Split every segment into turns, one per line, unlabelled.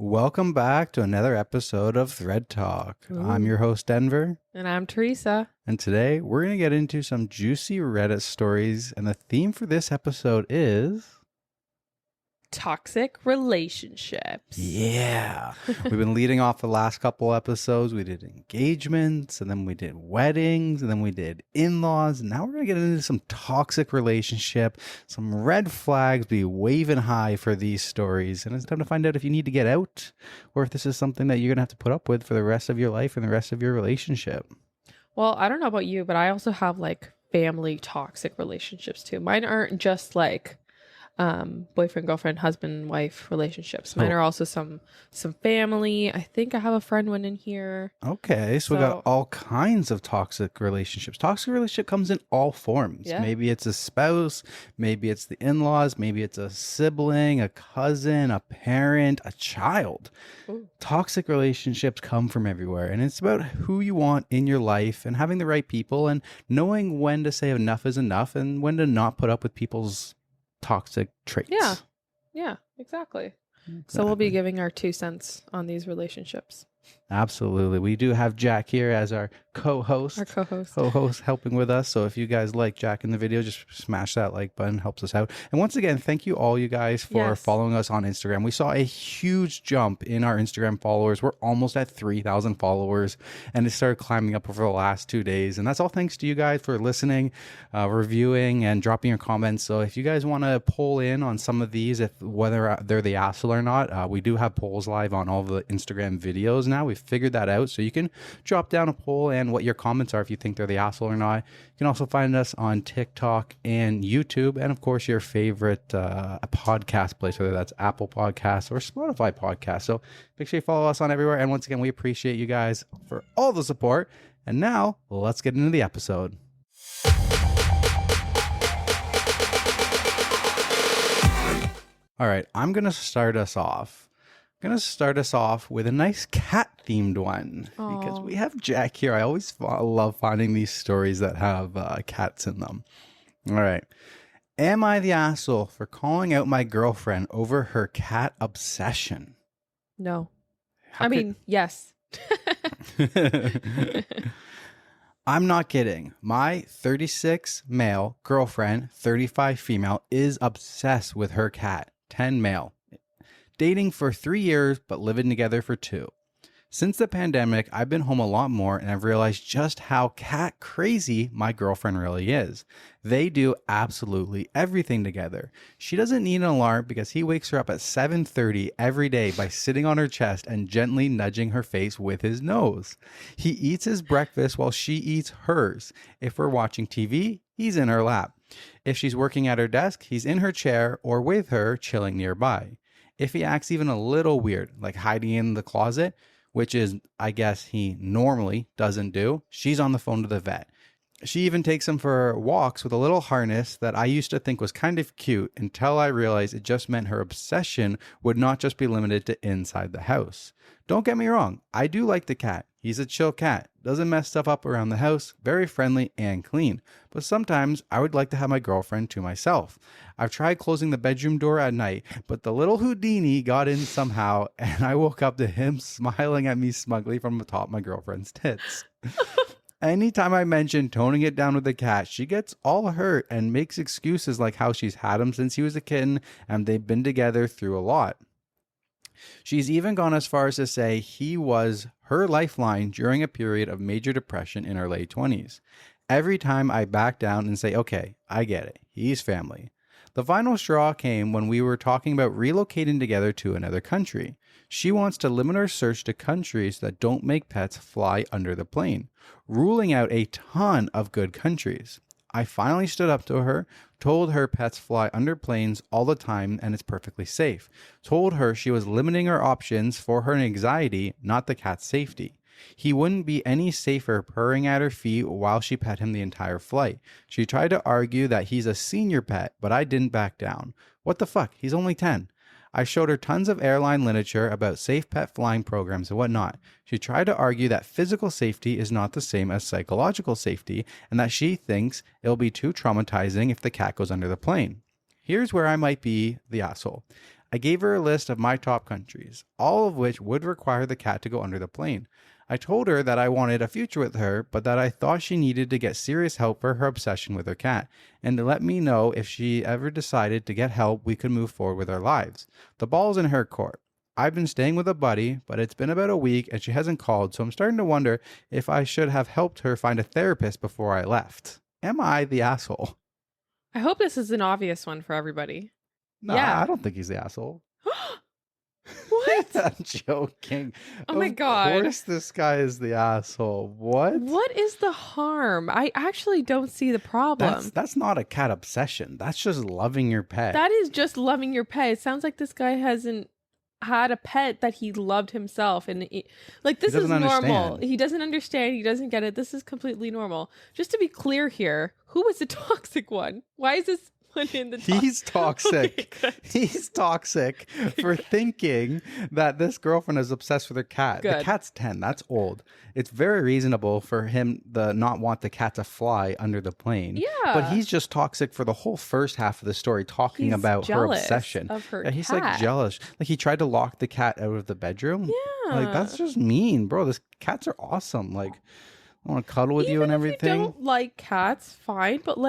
Welcome back to another episode of ThreadTalk. I'm your host, Denver.
And I'm Teresa.
And today we're going to get into some juicy Reddit stories. And the theme for this episode is...
toxic relationships.
Yeah. We've been leading off the last couple episodes. We did engagements, and then we did weddings, and then we did in-laws. And now we're going to get into some toxic relationship, some red flags be waving high for these stories. And it's time to find out if you need to get out or if this is something that you're going to have to put up with for the rest of your life and the rest of your relationship.
Well, I don't know about you, but I also have like family toxic relationships too. Mine aren't just like boyfriend, girlfriend, husband, wife relationships. Mine are also some family. I think I have a friend one in here.
Okay, so we got all kinds of toxic relationships. Toxic relationship comes in all forms.
Yeah.
Maybe it's a spouse, maybe it's the in-laws, maybe it's a sibling, a cousin, a parent, a child.
Ooh.
Toxic relationships come from everywhere, and it's about who you want in your life and having the right people and knowing when to say enough is enough and when to not put up with people's toxic traits.
Yeah, exactly. So we'll be giving our 2 cents on these relationships.
Absolutely. We do have Jack here as our co-host.
Our co-host.
Co-host helping with us. So if you guys like Jack in the video, just smash that like button. Helps us out. And once again, thank you all you guys for following us on Instagram. We saw a huge jump in our Instagram followers. We're almost at 3,000 followers. And it started climbing up over the last 2 days. And that's all thanks to you guys for listening, reviewing, and dropping your comments. So if you guys want to poll in on some of these, if whether they're the asshole or not, we do have polls live on all the Instagram videos now. We've figured that out, so you can drop down a poll and what your comments are if you think they're the asshole or not. You can also find us on TikTok and YouTube, and of course your favorite podcast place, whether that's Apple Podcasts or Spotify Podcasts. So make sure you follow us on everywhere, and once again, we appreciate you guys for all the support. And now let's get into the episode. All right, I'm gonna start us off with a nice cat themed one.
Aww.
Because we have Jack here. I always love finding these stories that have cats in them. All right. Am I the asshole for calling out my girlfriend over her cat obsession?
No. Yes.
I'm not kidding. My 36 male girlfriend, 35 female, is obsessed with her cat, 10 male. Dating for 3 years, but living together for 2. Since the pandemic, I've been home a lot more, and I've realized just how cat crazy my girlfriend really is. They do absolutely everything together. She doesn't need an alarm because he wakes her up at 7:30 every day by sitting on her chest and gently nudging her face with his nose. He eats his breakfast while she eats hers. If we're watching TV, he's in her lap. If she's working at her desk, he's in her chair or with her, chilling nearby. If he acts even a little weird, like hiding in the closet, which is, I guess, he normally doesn't do, she's on the phone to the vet. She even takes him for walks with a little harness that I used to think was kind of cute until I realized it just meant her obsession would not just be limited to inside the house. Don't get me wrong, I do like the cat. He's a chill cat, doesn't mess stuff up around the house, very friendly and clean. But sometimes I would like to have my girlfriend to myself. I've tried closing the bedroom door at night, but the little Houdini got in somehow, and I woke up to him smiling at me smugly from atop my girlfriend's tits. Anytime I mention toning it down with the cat, she gets all hurt and makes excuses like how she's had him since he was a kitten and they've been together through a lot. She's even gone as far as to say he was her lifeline during a period of major depression in her late 20s. Every time I back down and say, okay, I get it. He's family. The final straw came when we were talking about relocating together to another country. She wants to limit her search to countries that don't make pets fly under the plane, ruling out a ton of good countries. I finally stood up to her, told her pets fly under planes all the time and it's perfectly safe. Told her she was limiting her options for her anxiety, not the cat's safety. He wouldn't be any safer purring at her feet while she pet him the entire flight. She tried to argue that he's a senior pet, but I didn't back down. What the fuck? He's only 10. I showed her tons of airline literature about safe pet flying programs and whatnot. She tried to argue that physical safety is not the same as psychological safety and that she thinks it'll be too traumatizing if the cat goes under the plane. Here's where I might be the asshole. I gave her a list of my top countries, all of which would require the cat to go under the plane. I told her that I wanted a future with her, but that I thought she needed to get serious help for her obsession with her cat, and to let me know if she ever decided to get help, we could move forward with our lives. The ball's in her court. I've been staying with a buddy, but it's been about a week and she hasn't called, so I'm starting to wonder if I should have helped her find a therapist before I left. Am I the asshole?
I hope this is an obvious one for everybody.
Nah,
Yeah.
I don't think he's the asshole.
What?
I'm joking.
Oh my God.
Of course this guy is the asshole. What?
What is the harm? I actually don't see the problem.
That's not a cat obsession. That's just loving your pet.
That is just loving your pet. It sounds like this guy hasn't had a pet that he loved himself, and this is normal.
Understand.
He doesn't understand. He doesn't get it. This is completely normal. Just to be clear here, who was the toxic one? Why is this one in the
He's toxic.
Okay,
He's toxic for thinking that this girlfriend is obsessed with her cat.
Good.
The cat's 10. That's old. It's very reasonable for him to not want the cat to fly under the plane.
Yeah.
But he's just toxic for the whole first half of the story, talking
He's
about her
jealous
obsession.
of her
He's
cat.
like jealous. Like he tried to lock the cat out of the bedroom.
Yeah.
Like that's just mean, bro. This cats are awesome. Like I want to cuddle with you and
Even if
everything.
you don't like cats, fine, but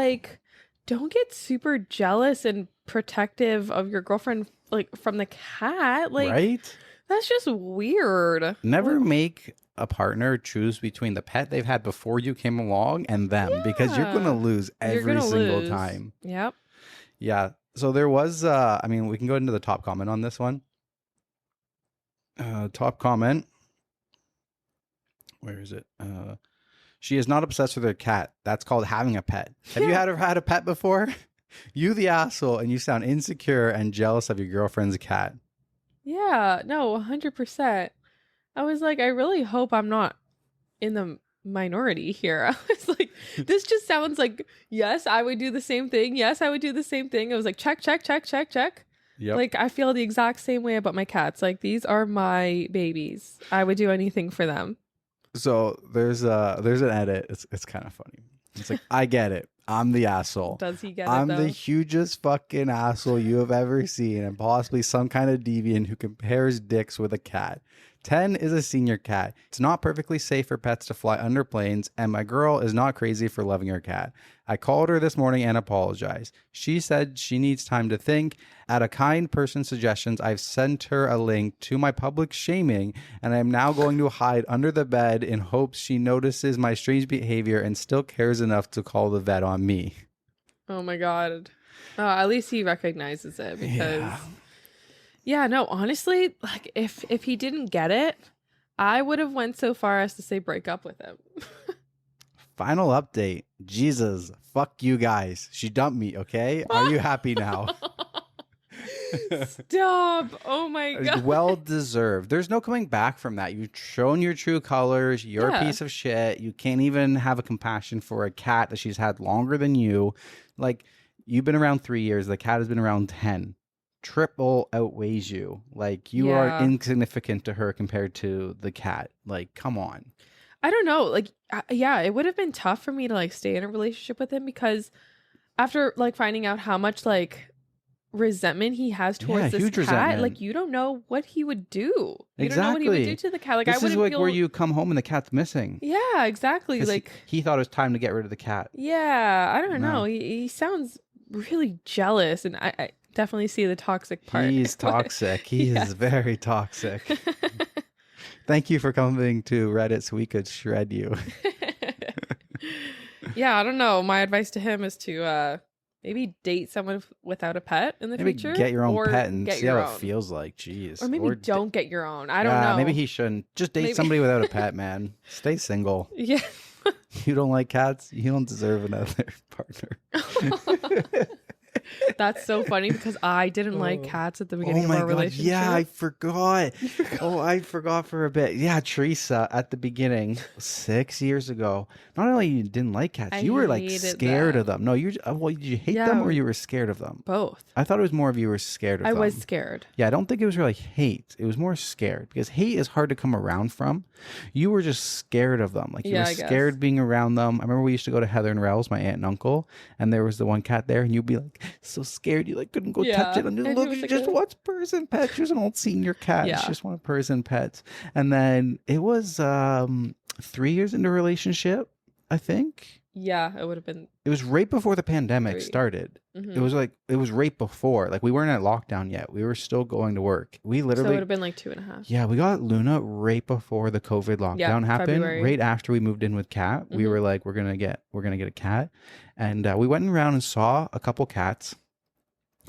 don't get super jealous and protective of your girlfriend from the cat.
Right?
That's just weird.
Never make a partner choose between the pet they've had before you came along and them, because you're going to lose every single time.
Yep.
Yeah. So there was, we can go into the top comment on this one. Top comment. Where is it? She is not obsessed with her cat. That's called having a pet. Have you ever had a pet before? You the asshole, and you sound insecure and jealous of your girlfriend's cat.
Yeah, no, 100%. I was like, I really hope I'm not in the minority here. I was like, this just sounds like, yes, I would do the same thing. Yes, I would do the same thing. I was like, check, check, check, check, check.
Yep.
I feel the exact same way about my cats. These are my babies. I would do anything for them.
So there's an edit. It's kind of funny. It's like, I get it. I'm the asshole.
Does he get
I'm
it though?
the hugest fucking asshole you have ever seen, and possibly some kind of deviant who compares dicks with a cat. 10 is a senior cat. It's not perfectly safe for pets to fly under planes, and my girl is not crazy for loving her cat. I called her this morning and apologized. She said she needs time to think. At a kind person's suggestions, I've sent her a link to my public shaming, and I am now going to hide under the bed in hopes she notices my strange behavior and still cares enough to call the vet on me.
Oh my God. At least he recognizes it, because yeah, no, honestly, if he didn't get it, I would have went so far as to say break up with him.
Final update. Jesus, fuck you guys. She dumped me, okay? Are you happy now?
Stop. Oh my God.
Well deserved. There's no coming back from that. You've shown your true colors. You're a piece of shit. You can't even have a compassion for a cat that she's had longer than you. You've been around 3 years. The cat has been around 10. Triple outweighs you. You are insignificant to her compared to the cat. Come on.
I don't know. Yeah, it would have been tough for me to stay in a relationship with him, because after finding out how much resentment he has towards this cat,
resentment.
you don't know what he would do. You
Exactly.
don't know what he would do to the cat.
This is where you come home and the cat's missing.
Yeah, exactly.
He thought it was time to get rid of the cat.
Yeah, I don't know. He sounds really jealous, and I definitely see the toxic part.
He's toxic. He is very toxic. Thank you for coming to Reddit so we could shred you.
Yeah, I don't know. My advice to him is to maybe date someone without a pet in the future.
Get your own pet and see how
it
it feels like. Jeez.
Or maybe don't get your own. I don't know.
Maybe he shouldn't. Just date somebody without a pet, man. Stay single.
Yeah.
You don't like cats? You don't deserve another partner.
That's so funny, because I didn't like cats at the beginning of our relationship.
Yeah, I forgot. Oh, I forgot for a bit. Yeah, Teresa at the beginning, 6 years ago. Not only you didn't like cats, you were scared of them. No, did you hate them or you were scared of them?
Both.
I thought it was more of you were scared of them.
I was scared.
Yeah, I don't think it was really hate. It was more scared, because hate is hard to come around from. You were just scared of them. You were scared being around them. I remember we used to go to Heather and Rel's, my aunt and uncle, and there was the one cat there, and you'd be like, so scared you like couldn't go
Yeah.
touch it. And just
And he
look,
was
she
like,
just
"Ugh."
wants person pets. She doesn't want senior cat.
Yeah.
She just wants person pets. And then it was 3 years into a relationship, I think.
Yeah, it would have been.
It was right before the pandemic
3.
started.
Mhm.
It was right before. Like we weren't at lockdown yet. We were still going to work. We
So it
literally
would have been like 2.5.
yeah, we got Luna right before the COVID lockdown happened.
February.
Right after we moved in with Kat, we were like, we're gonna get a cat, and we went around and saw a couple cats.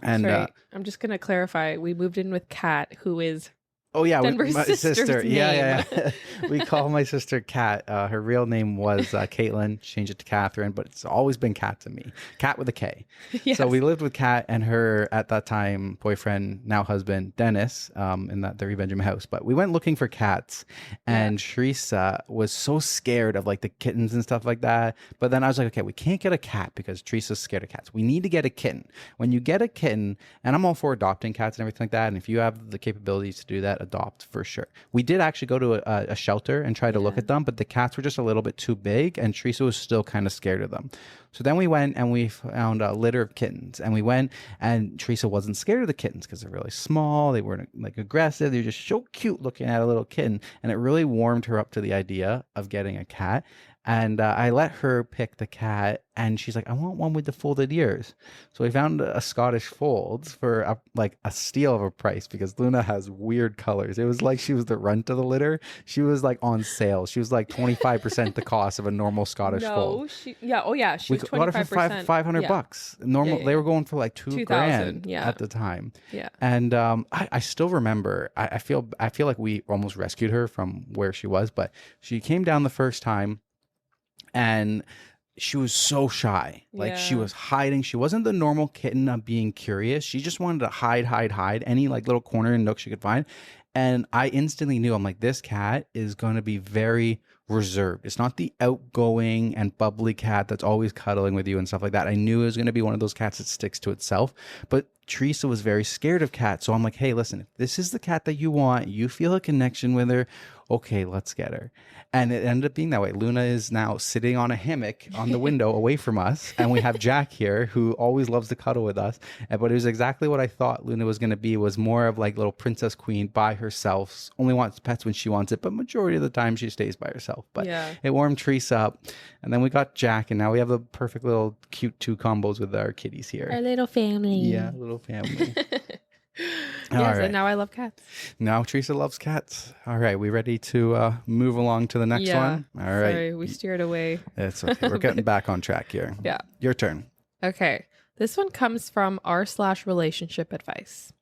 And
Sorry, I'm just gonna clarify. We moved in with Kat, who is
oh yeah,
Denver's
my
sister's
sister. Yeah.
name.
We call my sister Kat. Her real name was Caitlin. Changed it to Catherine, but it's always been Kat to me. Kat with a K.
Yes.
So we lived with Kat and her at that time boyfriend, now husband Dennis, in that 3-bedroom house. But we went looking for cats, and Teresa was so scared of like the kittens and stuff like that. But then I was like, okay, we can't get a cat because Teresa's scared of cats. We need to get a kitten. When you get a kitten, and I'm all for adopting cats and everything like that. And if you have the capabilities to do that, adopt for sure. We did actually go to a shelter and try to look at them, but the cats were just a little bit too big, and Teresa was still kind of scared of them. So then we went and we found a litter of kittens, and we went, and Teresa wasn't scared of the kittens because they're really small. They weren't like aggressive. They were just so cute looking at a little kitten, and it really warmed her up to the idea of getting a cat. And I let her pick the cat, and she's like, I want one with the folded ears. So we found a Scottish Folds for a steal of a price because Luna has weird colors. It was like she was the runt of the litter. She was like on sale. She was like 25% the cost of a normal Scottish Fold.
She was
We got her for
$25.
$500. Normal,
Yeah.
They were going for like $2,000
yeah.
at the time.
Yeah.
And I still remember. I feel like we almost rescued her from where she was, but she came down the first time. And she was so shy. Like she was hiding. She wasn't the normal kitten of being curious. She just wanted to hide any like little corner and nook she could find. And I instantly knew, I'm like, this cat is going to be very reserved. It's not the outgoing and bubbly cat that's always cuddling with you and stuff like that. I knew it was going to be one of those cats that sticks to itself. But Teresa was very scared of cats. So I'm like, hey, listen, if this is the cat that you want, you feel a connection with her, okay, let's get her. And it ended up being that way. Luna is now sitting on a hammock on the window away from us. And we have Jack here who always loves to cuddle with us. But it was exactly what I thought Luna was going to be, was more of like little princess queen by herself. Only wants pets when she wants it. But majority of the time she stays by herself. But it warmed Teresa up. And then we got Jack. And now we have a perfect little cute 2 combos with our kitties here.
Our little family.
Yeah, little family.
Yes, and now I love cats.
Now Teresa loves cats. All right, we ready to move along to the next one? All right.
Sorry, we steered away.
It's okay. We're getting back on track here.
Yeah.
Your turn.
Okay. This one comes from r/relationship advice.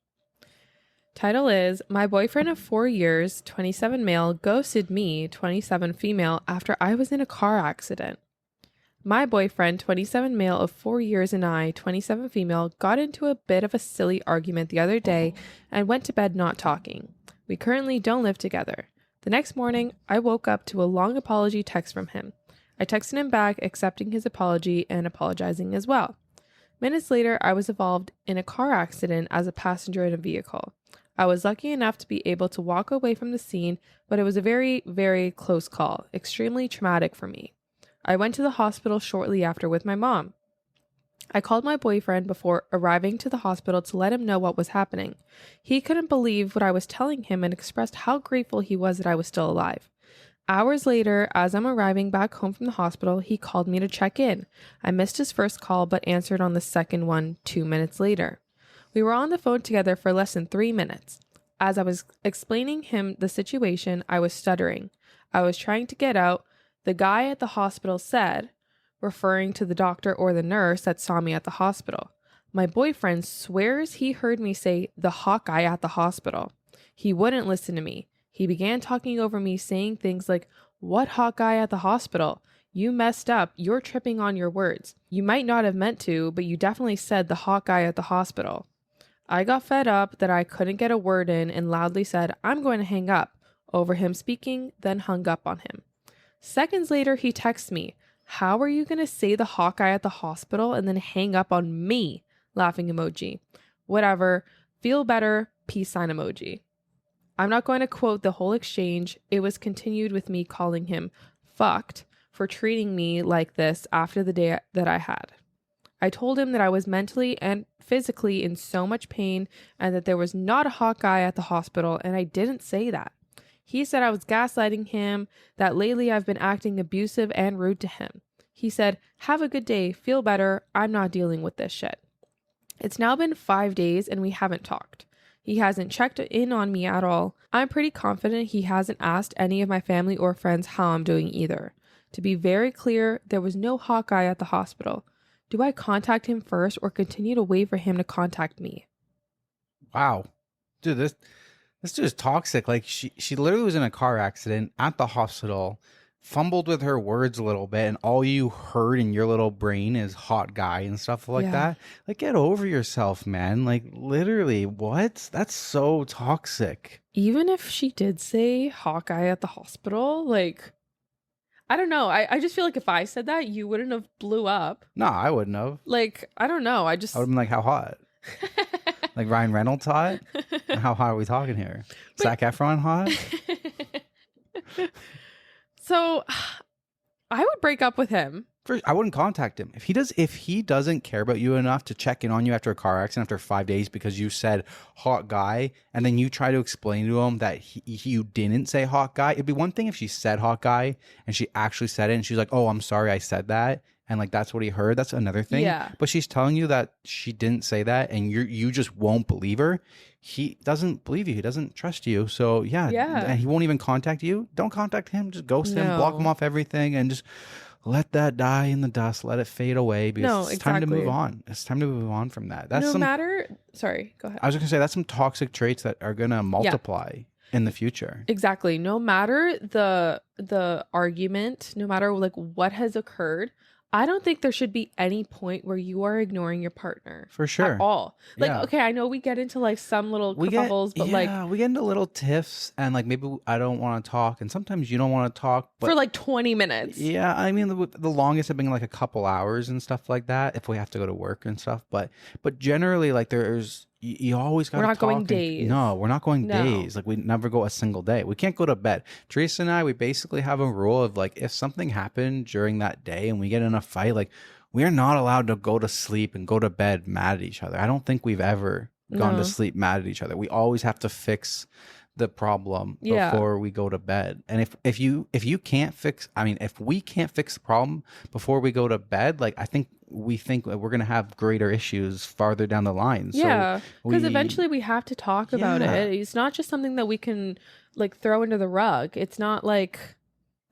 Title is, my boyfriend of 4 years, 27 male, ghosted me, 27 female, after I was in a car accident. My boyfriend, 27 male of 4 years, and I, 27 female, got into a bit of a silly argument the other day and went to bed not talking. We currently don't live together. The next morning, I woke up to a long apology text from him. I texted him back, accepting his apology and apologizing as well. Minutes later, I was involved in a car accident as a passenger in a vehicle. I was lucky enough to be able to walk away from the scene, but it was a very, very close call, extremely traumatic for me. I went to the hospital shortly after with my mom. I called my boyfriend before arriving to the hospital to let him know what was happening. He couldn't believe what I was telling him and expressed how grateful he was that I was still alive. Hours later, as I'm arriving back home from the hospital, he called me to check in. I missed his first call but answered on the second one 2 minutes later. We were on the phone together for less than 3 minutes. As I was explaining him the situation, I was stuttering. I was trying to get out. The guy at the hospital said, referring to the doctor or the nurse that saw me at the hospital. My boyfriend swears he heard me say the hot guy at the hospital. He wouldn't listen to me. He began talking over me, saying things like, what hot guy at the hospital? You messed up. You're tripping on your words. You might not have meant to, but you definitely said the hot guy at the hospital. I got fed up that I couldn't get a word in and loudly said, I'm going to hang up, over him speaking, then hung up on him. Seconds later, he texts me, how are you going to say the hot guy at the hospital and then hang up on me? Laughing emoji. Whatever. Feel better. Peace sign emoji. I'm not going to quote the whole exchange. It was continued with me calling him fucked for treating me like this after the day that I had. I told him that I was mentally and physically in so much pain and that there was not a hot guy at the hospital, and I didn't say that. He said I was gaslighting him, that lately I've been acting abusive and rude to him. He said, have a good day, feel better, I'm not dealing with this shit. It's now been 5 days and we haven't talked. He hasn't checked in on me at all. I'm pretty confident he hasn't asked any of my family or friends how I'm doing either. To be very clear, there was no hot guy at the hospital. Do I contact him first or continue to wait for him to contact me?
Wow. Dude, this dude is toxic. Like she literally was in a car accident at the hospital, fumbled with her words a little bit, and all you heard in your little brain is hot guy and stuff like that. Like, get over yourself, man. Like, literally, what? That's so toxic.
Even if she did say hot guy at the hospital, like, I don't know. I just feel like if I said that, you wouldn't have blew up.
No, I wouldn't have.
Like, I don't know. I would have
been like, how hot? Like Ryan Reynolds hot? How hot are we talking here? Zac Efron hot?
So I would break up with him.
I wouldn't contact him. If he doesn't care about you enough to check in on you after a car accident after 5 days because you said hot guy, and then you try to explain to him that you didn't say hot guy. It'd be one thing if she said hot guy and she actually said it and she's like, oh, I'm sorry I said that. And like, that's what he heard. That's another thing.
Yeah.
But she's telling you that she didn't say that and you just won't believe her. He doesn't believe you. He doesn't trust you. So yeah. And he won't even contact you. Don't contact him. Just ghost him, block him off everything, and just let that die in the dust. Let it fade away because it's time to move on. It's time to move on from that. That's
Sorry, go ahead.
I was going to say that's some toxic traits that are going to multiply in the future.
Exactly. No matter the argument, no matter like what has occurred, I don't think there should be any point where you are ignoring your partner.
For sure.
At all. Like, okay, I know we get into like some little kerfuffles, but like...
we get into little tiffs and like maybe I don't want to talk and sometimes you don't want to talk. But,
for like 20 minutes.
Yeah, I mean, the longest have been like a couple hours and stuff like that if we have to go to work and stuff. But generally, like there's... You always got to talk.
We're not going days.
No, we're not going days. Like we never go a single day. We can't go to bed. Teresa and I, we basically have a rule of like, if something happened during that day and we get in a fight, like we are not allowed to go to sleep and go to bed mad at each other. I don't think we've ever gone to sleep mad at each other. We always have to fix the problem before we go to bed. And if you can't fix, I mean, if we can't fix the problem before we go to bed, like we think we're going to have greater issues farther down the line.
Yeah, because eventually we have to talk about it. It's not just something that we can like throw into the rug. It's not like...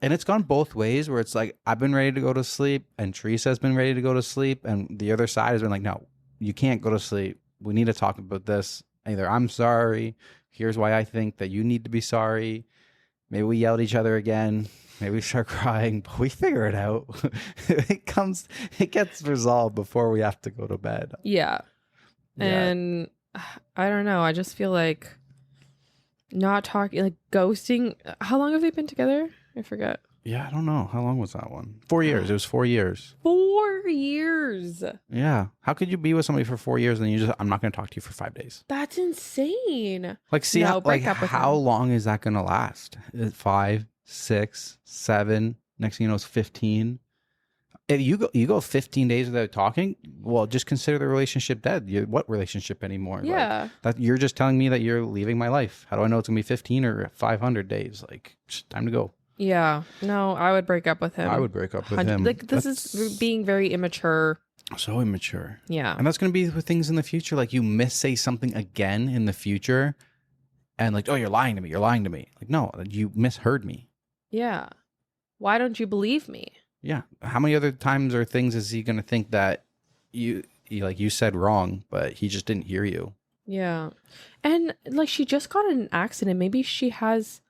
And it's gone both ways where it's like, I've been ready to go to sleep and Teresa's been ready to go to sleep. And the other side has been like, no, you can't go to sleep. We need to talk about this. Either I'm sorry. Here's why I think that you need to be sorry. Maybe we yell at each other again. Maybe we start crying, but we figure it out. It gets resolved before we have to go to bed.
Yeah. And I don't know. I just feel like not talking, like ghosting. How long have they been together? I forget.
Yeah, I don't know. How long was that one? 4 years. It was 4 years.
4 years.
Yeah. How could you be with somebody for 4 years and then I'm not going to talk to you for 5 days?
That's insane.
Like, see, how long is that going to last? 5, 6, 7. Next thing you know, it's 15. If you go 15 days without talking, well, just consider the relationship dead. What relationship anymore?
Yeah.
Like, that you're just telling me that you're leaving my life. How do I know it's going to be 15 or 500 days? Like, just time to go.
Yeah. No, I would break up with him.
I would break up with him.
Like, this is being very immature.
So immature.
Yeah.
And that's going to be with things in the future. Like, you say something again in the future and like, oh, you're lying to me. You're lying to me. Like, no, you misheard me.
Yeah. Why don't you believe me?
Yeah. How many other times or things is he going to think that you said wrong, but he just didn't hear you?
Yeah. And like, she just got in an accident. Maybe she has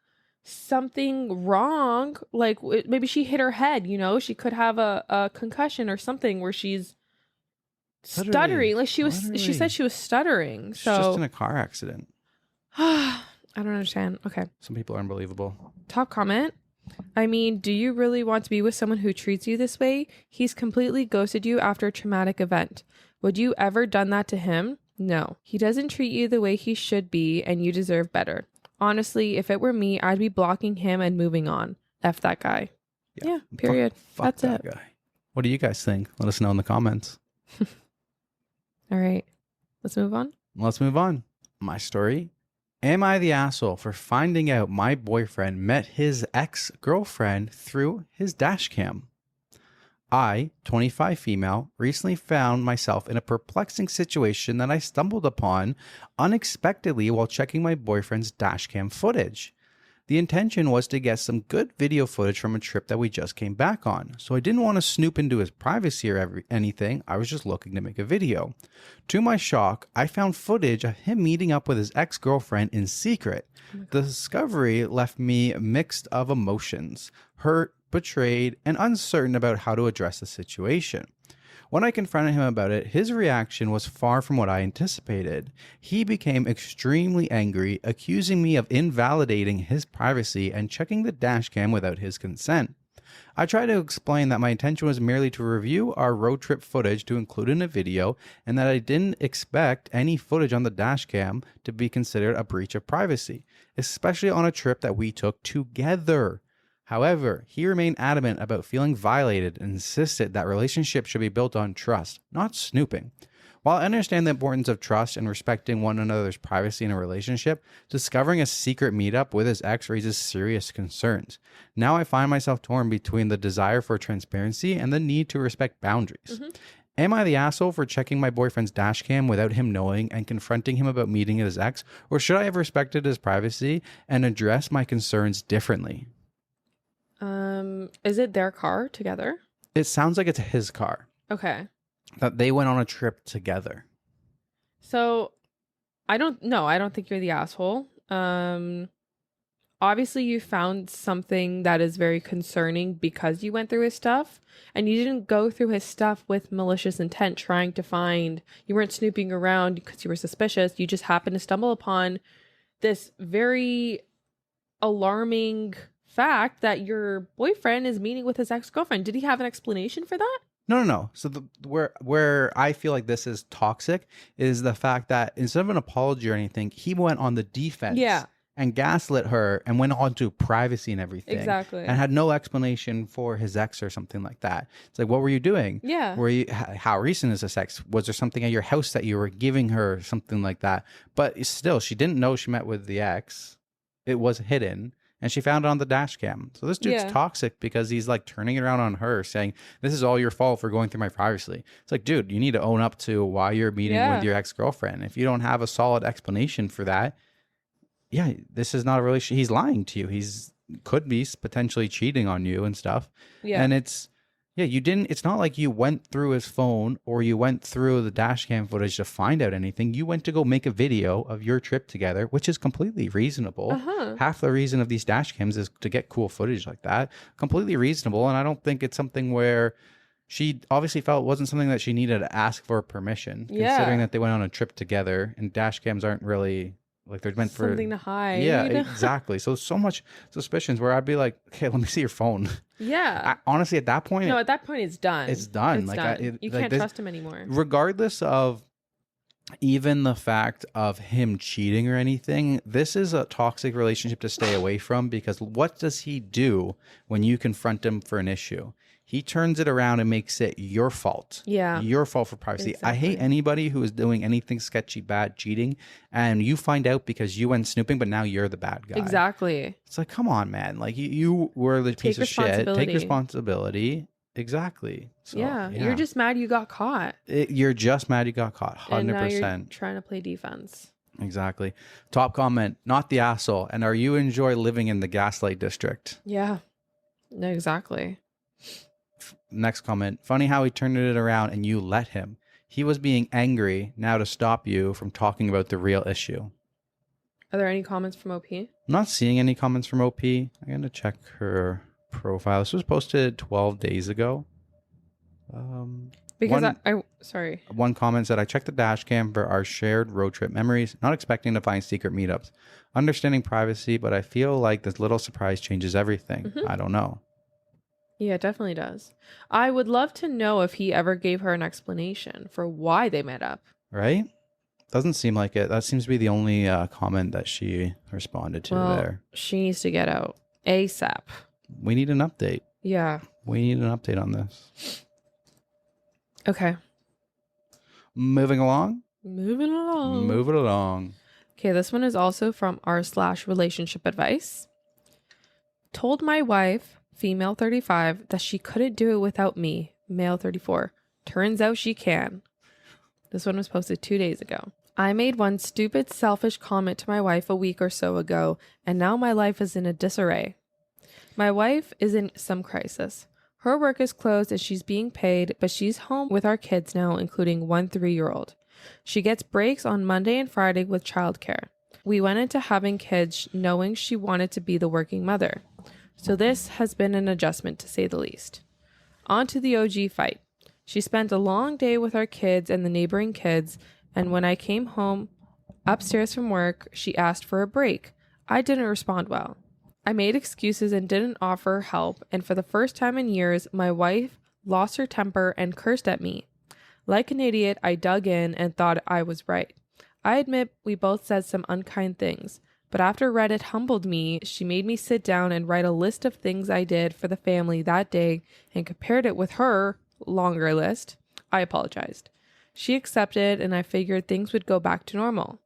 something wrong. Like, maybe she hit her head, she could have a concussion or something where she's stuttering. Like she said she was stuttering.
She's just in a car accident.
I don't understand. Okay.
Some people are unbelievable.
Top comment. I mean, do you really want to be with someone who treats you this way? He's completely ghosted you after a traumatic event. Would you ever done that to him? No. He doesn't treat you the way he should be, and you deserve better. Honestly, if it were me, I'd be blocking him and moving on. F that guy. Yeah, period.
Fuck
That's
that
it.
guy. What do you guys think? Let us know in the comments.
All right. Let's move on.
Let's move on. My story. Am I the asshole for finding out my boyfriend met his ex-girlfriend through his dash cam? I, 25 female, recently found myself in a perplexing situation that I stumbled upon unexpectedly while checking my boyfriend's dashcam footage. The intention was to get some good video footage from a trip that we just came back on, so I didn't want to snoop into his privacy or anything. I was just looking to make a video. To my shock, I found footage of him meeting up with his ex-girlfriend in secret. The discovery left me mixed of emotions, hurt, betrayed, and uncertain about how to address the situation. When I confronted him about it, his reaction was far from what I anticipated. He became extremely angry, accusing me of invalidating his privacy and checking the dashcam without his consent. I tried to explain that my intention was merely to review our road trip footage to include in a video, and that I didn't expect any footage on the dashcam to be considered a breach of privacy, especially on a trip that we took together. However, he remained adamant about feeling violated and insisted that relationships should be built on trust, not snooping. While I understand the importance of trust and respecting one another's privacy in a relationship, discovering a secret meetup with his ex raises serious concerns. Now I find myself torn between the desire for transparency and the need to respect boundaries. Am I the asshole for checking my boyfriend's dashcam without him knowing and confronting him about meeting his ex, or should I have respected his privacy and addressed my concerns differently?
Is it their car together?
It sounds like it's his car.
Okay.
That they went on a trip together.
So I don't think you're the asshole. Obviously you found something that is very concerning because you went through his stuff, and you didn't go through his stuff with malicious intent trying to find, you weren't snooping around because you were suspicious. You just happened to stumble upon this very alarming fact that your boyfriend is meeting with his ex-girlfriend. Did he have an explanation for that?
No. So where I feel like this is toxic is the fact that instead of an apology or anything, he went on the defense.
Yeah.
And gaslit her and went on to privacy and everything.
Exactly.
And had no explanation for his ex or something like that. It's like, what were you doing?
Yeah.
Were you? How recent is this ex? Was there something at your house that you were giving her, something like that? But still, she didn't know she met with the ex. It was hidden. And she found it on the dash cam. So this dude's toxic because he's like turning it around on her, saying, this is all your fault for going through my privacy. It's like, dude, you need to own up to why you're meeting with your ex-girlfriend. If you don't have a solid explanation for that, yeah, this is not a relationship. He's lying to you. He's could be potentially cheating on you and stuff. Yeah. And it's not like you went through his phone or you went through the dash cam footage to find out anything. You went to go make a video of your trip together, which is completely reasonable. Half the reason of these dash cams is to get cool footage like that. Completely reasonable. And I don't think it's something where she obviously felt it wasn't something that she needed to ask for permission, considering that they went on a trip together, and dash cams aren't really like they're meant for
something to hide.
Yeah, exactly. So much suspicions where I'd be like, okay, let me see your phone.
Yeah.
Honestly, at that point,
at that point, it's done.
It's done.
It's done. You can't trust him anymore.
Regardless of even the fact of him cheating or anything, this is a toxic relationship to stay away from, because what does he do when you confront him for an issue? He turns it around and makes it your fault. Yeah. Your fault for privacy. Exactly. I hate anybody who is doing anything sketchy, bad, cheating, and you find out because you went snooping, but now you're the bad guy. Exactly. It's like, come on, man. Like, you were the piece of shit. Take responsibility. Exactly. So,
yeah. You're just mad you got caught.
You're just mad you got caught. 100%.
And now you're trying to play defense.
Exactly. Top comment, not the asshole. And are you enjoy living in the gaslight district?
Yeah. No, exactly.
Next comment, funny how he turned it around and you let him. He was being angry now to stop you from talking about the real issue.
Are there any comments from OP?
I'm not seeing any comments from OP. I'm going to check her profile. This was posted 12 days ago.
Because sorry.
One comment said, I checked the dash cam for our shared road trip memories, not expecting to find secret meetups. Understanding privacy, but I feel like this little surprise changes everything. I don't know.
Yeah, it definitely does. I would love to know if he ever gave her an explanation for why they met up.
Right? Doesn't seem like it. That seems to be the only comment that she responded to there.
She needs to get out ASAP.
We need an update.
Yeah.
We need an update on this.
Okay.
Moving along.
Moving along.
Move it along.
Okay, this one is also from r/relationship advice. Told my wife, female 35, that she couldn't do it without me, male 34. Turns out she can. This one was posted 2 days ago. I made one stupid, selfish comment to my wife a week or so ago, and now my life is in a disarray. My wife is in some crisis. Her work is closed and she's being paid, but she's home with our kids now, including one 3-year-old. She gets breaks on Monday and Friday with childcare. We went into having kids knowing she wanted to be the working mother. So this has been an adjustment, to say the least. On to the OG fight. She spent a long day with our kids and the neighboring kids, and when I came home upstairs from work, she asked for a break. I didn't respond well. I made excuses and didn't offer help, and for the first time in years, my wife lost her temper and cursed at me. Like an idiot, I dug in and thought I was right. I admit we both said some unkind things, but after Reddit humbled me, she made me sit down and write a list of things I did for the family that day and compared it with her longer list. I apologized. She accepted, and I figured things would go back to normal.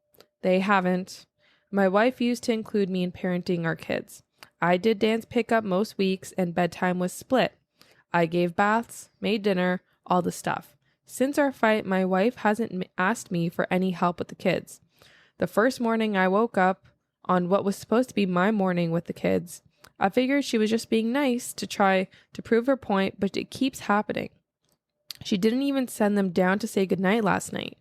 They haven't. My wife used to include me in parenting our kids. I did dance pickup most weeks, and bedtime was split. I gave baths, made dinner, all the stuff. Since our fight, my wife hasn't asked me for any help with the kids. The first morning I woke up on what was supposed to be my morning with the kids, I figured she was just being nice to try to prove her point, but it keeps happening. She didn't even send them down to say goodnight last night.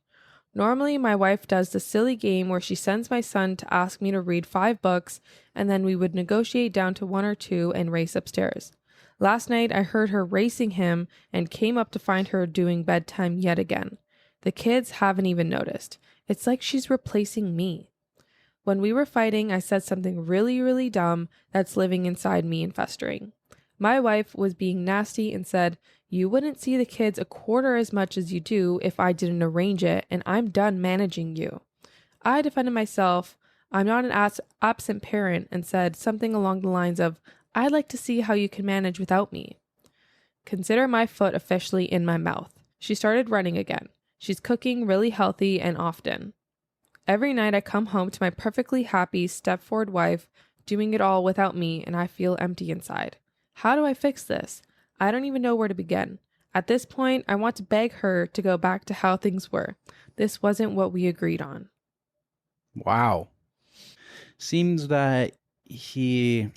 Normally, my wife does the silly game where she sends my son to ask me to read 5 books, and then we would negotiate down to 1 or 2 and race upstairs. Last night, I heard her racing him and came up to find her doing bedtime yet again. The kids haven't even noticed. It's like she's replacing me. When we were fighting, I said something really, really dumb that's living inside me and festering. My wife was being nasty and said, "You wouldn't see the kids a quarter as much as you do if I didn't arrange it, and I'm done managing you." I defended myself. I'm not an absent parent, and said something along the lines of, "I'd like to see how you can manage without me." Consider my foot officially in my mouth. She started running again. She's cooking really healthy and often. Every night I come home to my perfectly happy step-forward wife doing it all without me, and I feel empty inside. How do I fix this? I don't even know where to begin. At this point, I want to beg her to go back to how things were. This wasn't what we agreed on.
Wow. Seems that he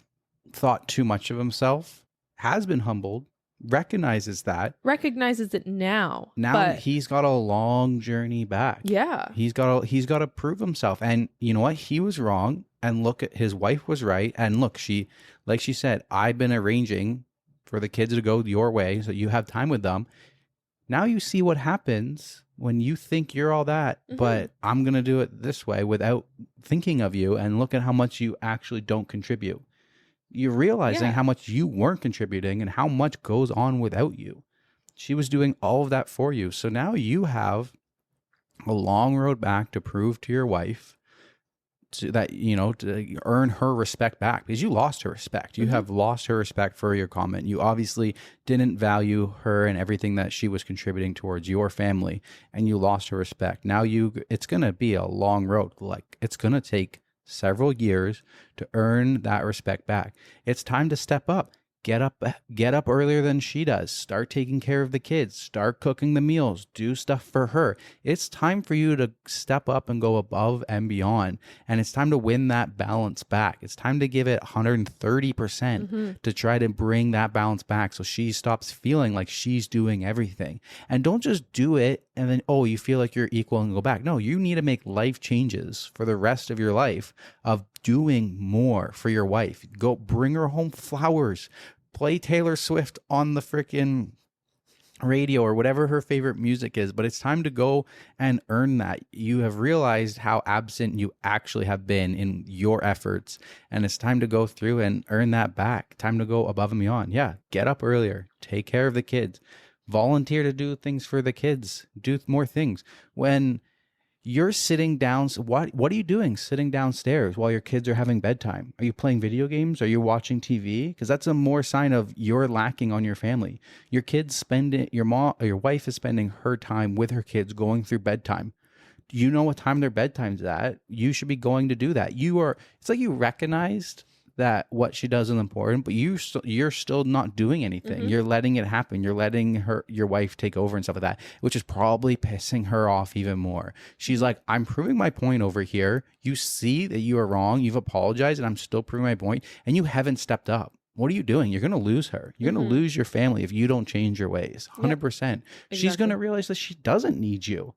thought too much of himself, has been humbled, recognizes
Recognizes it now.
Now he's got a long journey back.
Yeah.
He's got to prove himself. And you know what? He was wrong. And look, at his wife was right. And look, like she said, I've been arranging for the kids to go your way so you have time with them. Now you see what happens when you think you're all that, but I'm going to do it this way without thinking of you, and look at how much you actually don't contribute. You're realizing how much you weren't contributing and how much goes on without you. She was doing all of that for you. So now you have a long road back to prove to your wife that, to earn her respect back, because you lost her respect. You have lost her respect for your comment. You obviously didn't value her and everything that she was contributing towards your family, and you lost her respect. Now it's going to be a long road. Like, it's going to take several years to earn that respect back. It's time to step up. Get up earlier than she does. Start taking care of the kids. Start cooking the meals. Do stuff for her. It's time for you to step up and go above and beyond. And it's time to win that balance back. It's time to give it 130% to try to bring that balance back so she stops feeling like she's doing everything. And don't just do it and then, you feel like you're equal and go back. No, you need to make life changes for the rest of your life of doing more for your wife. Go bring her home flowers. Play Taylor Swift on the freaking radio or whatever her favorite music is. But it's time to go and earn that. You have realized how absent you actually have been in your efforts. And it's time to go through and earn that back. Time to go above and beyond. Yeah, get up earlier. Take care of the kids. Volunteer to do things for the kids. Do more things. When You're sitting down. What are you doing sitting downstairs while your kids are having bedtime? Are you playing video games? Are you watching TV? Because that's a more sign of you're lacking on your family. Your kids spend your mom or your wife is spending her time with her kids going through bedtime. You know what time their bedtime's at. You should be going to do that. It's like you recognized that what she does is important, but you're still not doing anything. You're letting it happen. You're letting your wife take over and stuff like that, which is probably pissing her off even more. She's like, I'm proving my point over here. You see that you are wrong. You've apologized, and I'm still proving my point, and you haven't stepped up. What are you doing? You're going to lose her. You're going to lose your family if you don't change your ways. 100%. Exactly. She's going to realize that she doesn't need you.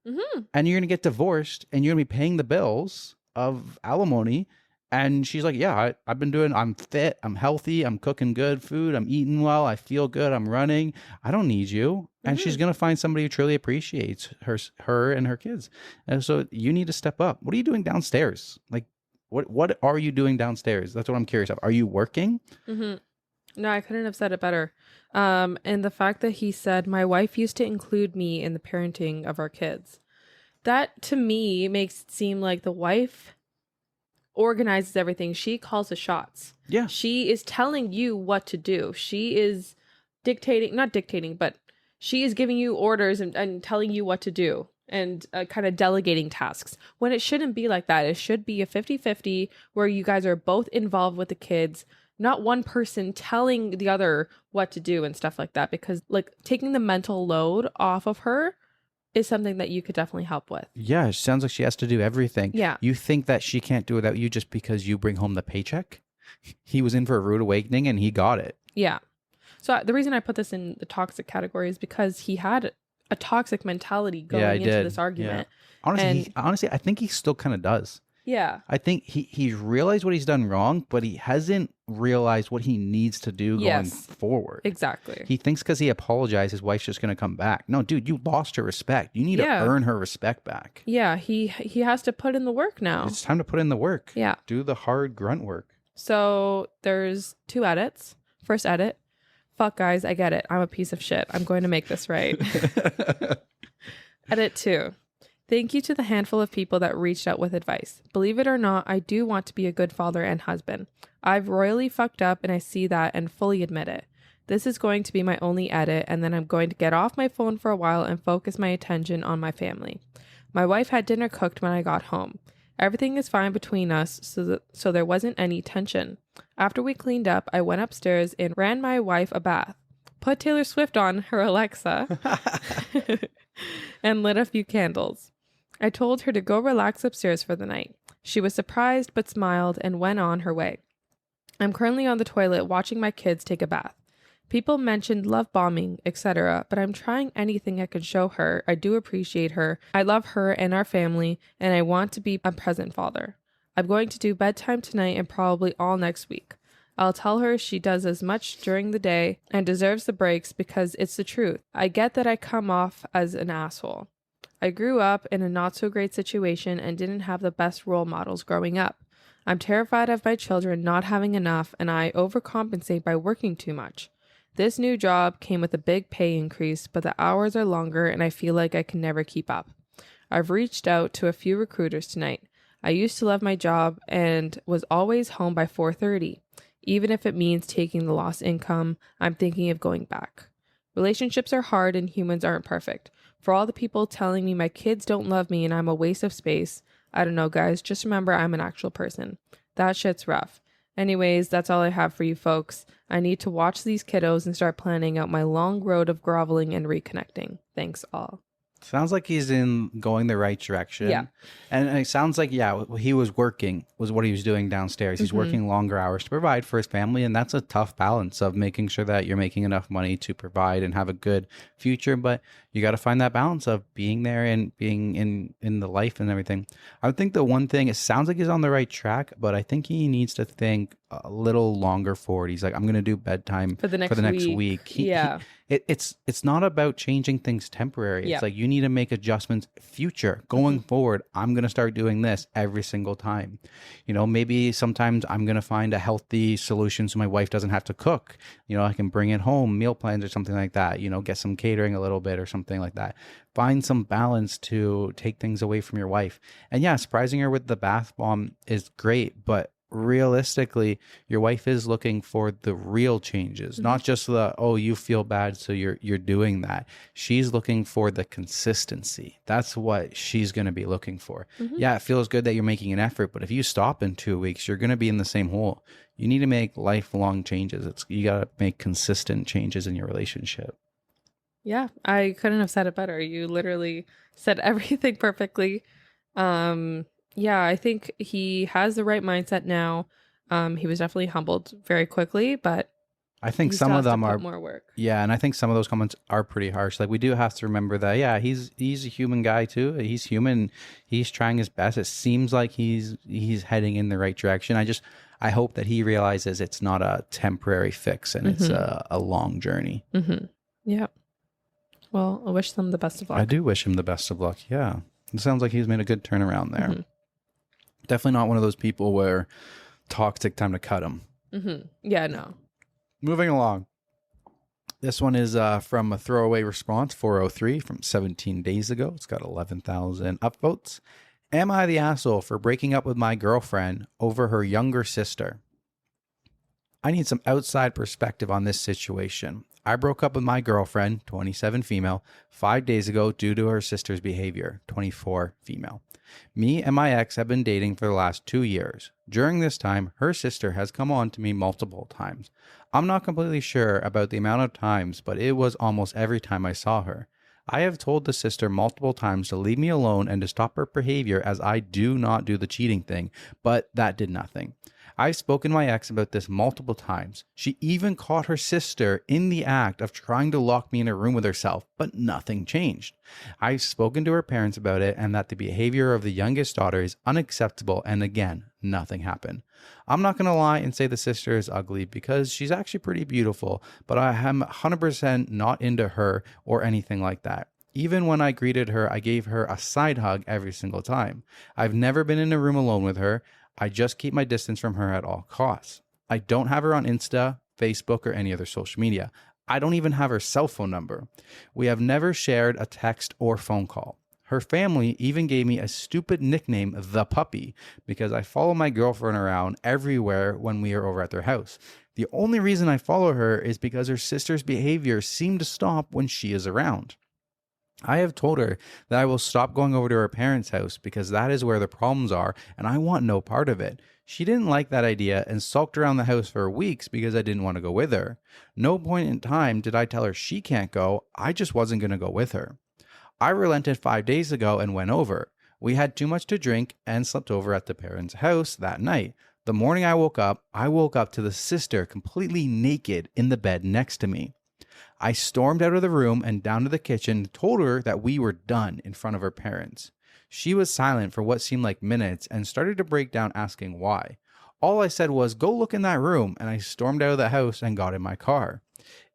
And you're going to get divorced, and you're going to be paying the bills of alimony. And she's like, yeah, I'm fit, I'm healthy, I'm cooking good food, I'm eating well, I feel good, I'm running. I don't need you. And she's going to find somebody who truly appreciates her and her kids. And so you need to step up. What are you doing downstairs? Like, what are you doing downstairs? That's what I'm curious of. Are you working?
No, I couldn't have said it better. And the fact that he said, my wife used to include me in the parenting of our kids. That, to me, makes it seem like the wife organizes everything. She calls the shots.
Yeah.
She is telling you what to do. She is not dictating, but she is giving you orders and telling you what to do and kind of delegating tasks. When it shouldn't be like that. It should be a 50-50 where you guys are both involved with the kids, not one person telling the other what to do and stuff like that. Because like taking the mental load off of her is something that you could definitely help with.
Yeah, it sounds like she has to do everything.
Yeah.
You think that she can't do it without you just because you bring home the paycheck? He was in for a rude awakening and he got it.
Yeah. So the reason I put this in the toxic category is because he had a toxic mentality going into this argument.
Yeah. Honestly, I think he still kind of does.
Yeah.
I think he's realized what he's done wrong, but he hasn't realized what he needs to do going forward.
Exactly.
He thinks because he apologized, his wife's just going to come back. No, dude, you lost her respect. You need to earn her respect back.
Yeah, he has to put in the work now.
It's time to put in the work.
Yeah.
Do the hard grunt work.
So there's 2 edits. First edit. Fuck guys, I get it. I'm a piece of shit. I'm going to make this right. Edit 2. Thank you to the handful of people that reached out with advice. Believe it or not, I do want to be a good father and husband. I've royally fucked up and I see that and fully admit it. This is going to be my only edit, and then I'm going to get off my phone for a while and focus my attention on my family. My wife had dinner cooked when I got home. Everything is fine between us, so there wasn't any tension. After we cleaned up, I went upstairs and ran my wife a bath, put Taylor Swift on her Alexa, and lit a few candles. I told her to go relax upstairs for the night. She was surprised but smiled and went on her way. I'm currently on the toilet watching my kids take a bath. People mentioned love bombing, etc., but I'm trying anything I can show her. I do appreciate her. I love her and our family, and I want to be a present father. I'm going to do bedtime tonight and probably all next week. I'll tell her she does as much during the day and deserves the breaks because it's the truth. I get that I come off as an asshole. I grew up in a not-so-great situation and didn't have the best role models growing up. I'm terrified of my children not having enough, and I overcompensate by working too much. This new job came with a big pay increase, but the hours are longer and I feel like I can never keep up. I've reached out to a few recruiters tonight. I used to love my job and was always home by 4:30. Even if it means taking the lost income, I'm thinking of going back. Relationships are hard and humans aren't perfect. For all the people telling me my kids don't love me and I'm a waste of space, I don't know, guys. Just remember I'm an actual person. That shit's rough. Anyways, that's all I have for you folks. I need to watch these kiddos and start planning out my long road of groveling and reconnecting. Thanks all.
Sounds like he's going the right direction.
Yeah.
And it sounds like, he was working, was what he was doing downstairs. He's working longer hours to provide for his family. And that's a tough balance of making sure that you're making enough money to provide and have a good future. But you got to find that balance of being there and being in the life and everything. I would think the one thing, it sounds like he's on the right track, but I think he needs to think a little longer forward. He's like, I'm going to do bedtime for the next week. It's not about changing things temporary. It's like you need to make adjustments future going forward. I'm going to start doing this every single time. Maybe sometimes I'm going to find a healthy solution so my wife doesn't have to cook. I can bring it home, meal plans or something like that, get some catering a little bit or something something like that. Find some balance to take things away from your wife. And yeah, surprising her with the bath bomb is great, but realistically, your wife is looking for the real changes, not just the, oh, you feel bad, so you're doing that. She's looking for the consistency. That's what she's going to be looking for. Yeah, it feels good that you're making an effort, but if you stop in 2 weeks, you're going to be in the same hole. You need to make lifelong changes. You got to make consistent changes in your relationship.
Yeah, I couldn't have said it better. You literally said everything perfectly. Yeah, I think he has the right mindset now. He was definitely humbled very quickly, but
I think
he
some
still
of
has to
them
put
are
more work.
Yeah, and I think some of those comments are pretty harsh. Like, we do have to remember that, yeah, he's a human guy too. He's human. He's trying his best. It seems like he's heading in the right direction. I hope that he realizes it's not a temporary fix and it's a long journey.
Yeah. Well, I wish them the best of luck.
I do wish him the best of luck. Yeah. It sounds like he's made a good turnaround there. Definitely not one of those people where toxic, time to cut him.
Yeah, no.
Moving along. This one is from a throwaway response, 403 from 17 days ago. It's got 11,000 upvotes. Am I the asshole for breaking up with my girlfriend over her younger sister? I need some outside perspective on this situation. I broke up with my girlfriend, 27 female, 5 days ago due to her sister's behavior, 24 female. Me and my ex have been dating for the last 2 years. During this time, her sister has come on to me multiple times. I'm not completely sure about the amount of times, but it was almost every time I saw her. I have told the sister multiple times to leave me alone and to stop her behavior as I do not do the cheating thing, but that did nothing. I've spoken to my ex about this multiple times. She even caught her sister in the act of trying to lock me in a room with herself, but nothing changed. I've spoken to her parents about it and that the behavior of the youngest daughter is unacceptable, and again, nothing happened. I'm not going to lie and say the sister is ugly because she's actually pretty beautiful, but I am 100% not into her or anything like that. Even when I greeted her, I gave her a side hug every single time. I've never been in a room alone with her. I just keep my distance from her at all costs. I don't have her on Insta, Facebook, or any other social media. I don't even have her cell phone number. We have never shared a text or phone call. Her family even gave me a stupid nickname, The Puppy, because I follow my girlfriend around everywhere when we are over at their house. The only reason I follow her is because her sister's behavior seemed to stop when she is around. I have told her that I will stop going over to her parents' house because that is where the problems are and I want no part of it. She didn't like that idea and sulked around the house for weeks because I didn't want to go with her. No point in time did I tell her she can't go. I just wasn't going to go with her. I relented 5 days ago and went over. We had too much to drink and slept over at the parents' house that night. The morning I woke up to the sister completely naked in the bed next to me. I stormed out of the room and down to the kitchen, told her that we were done in front of her parents. She was silent for what seemed like minutes and started to break down asking why. All I said was, go look in that room, and I stormed out of the house and got in my car.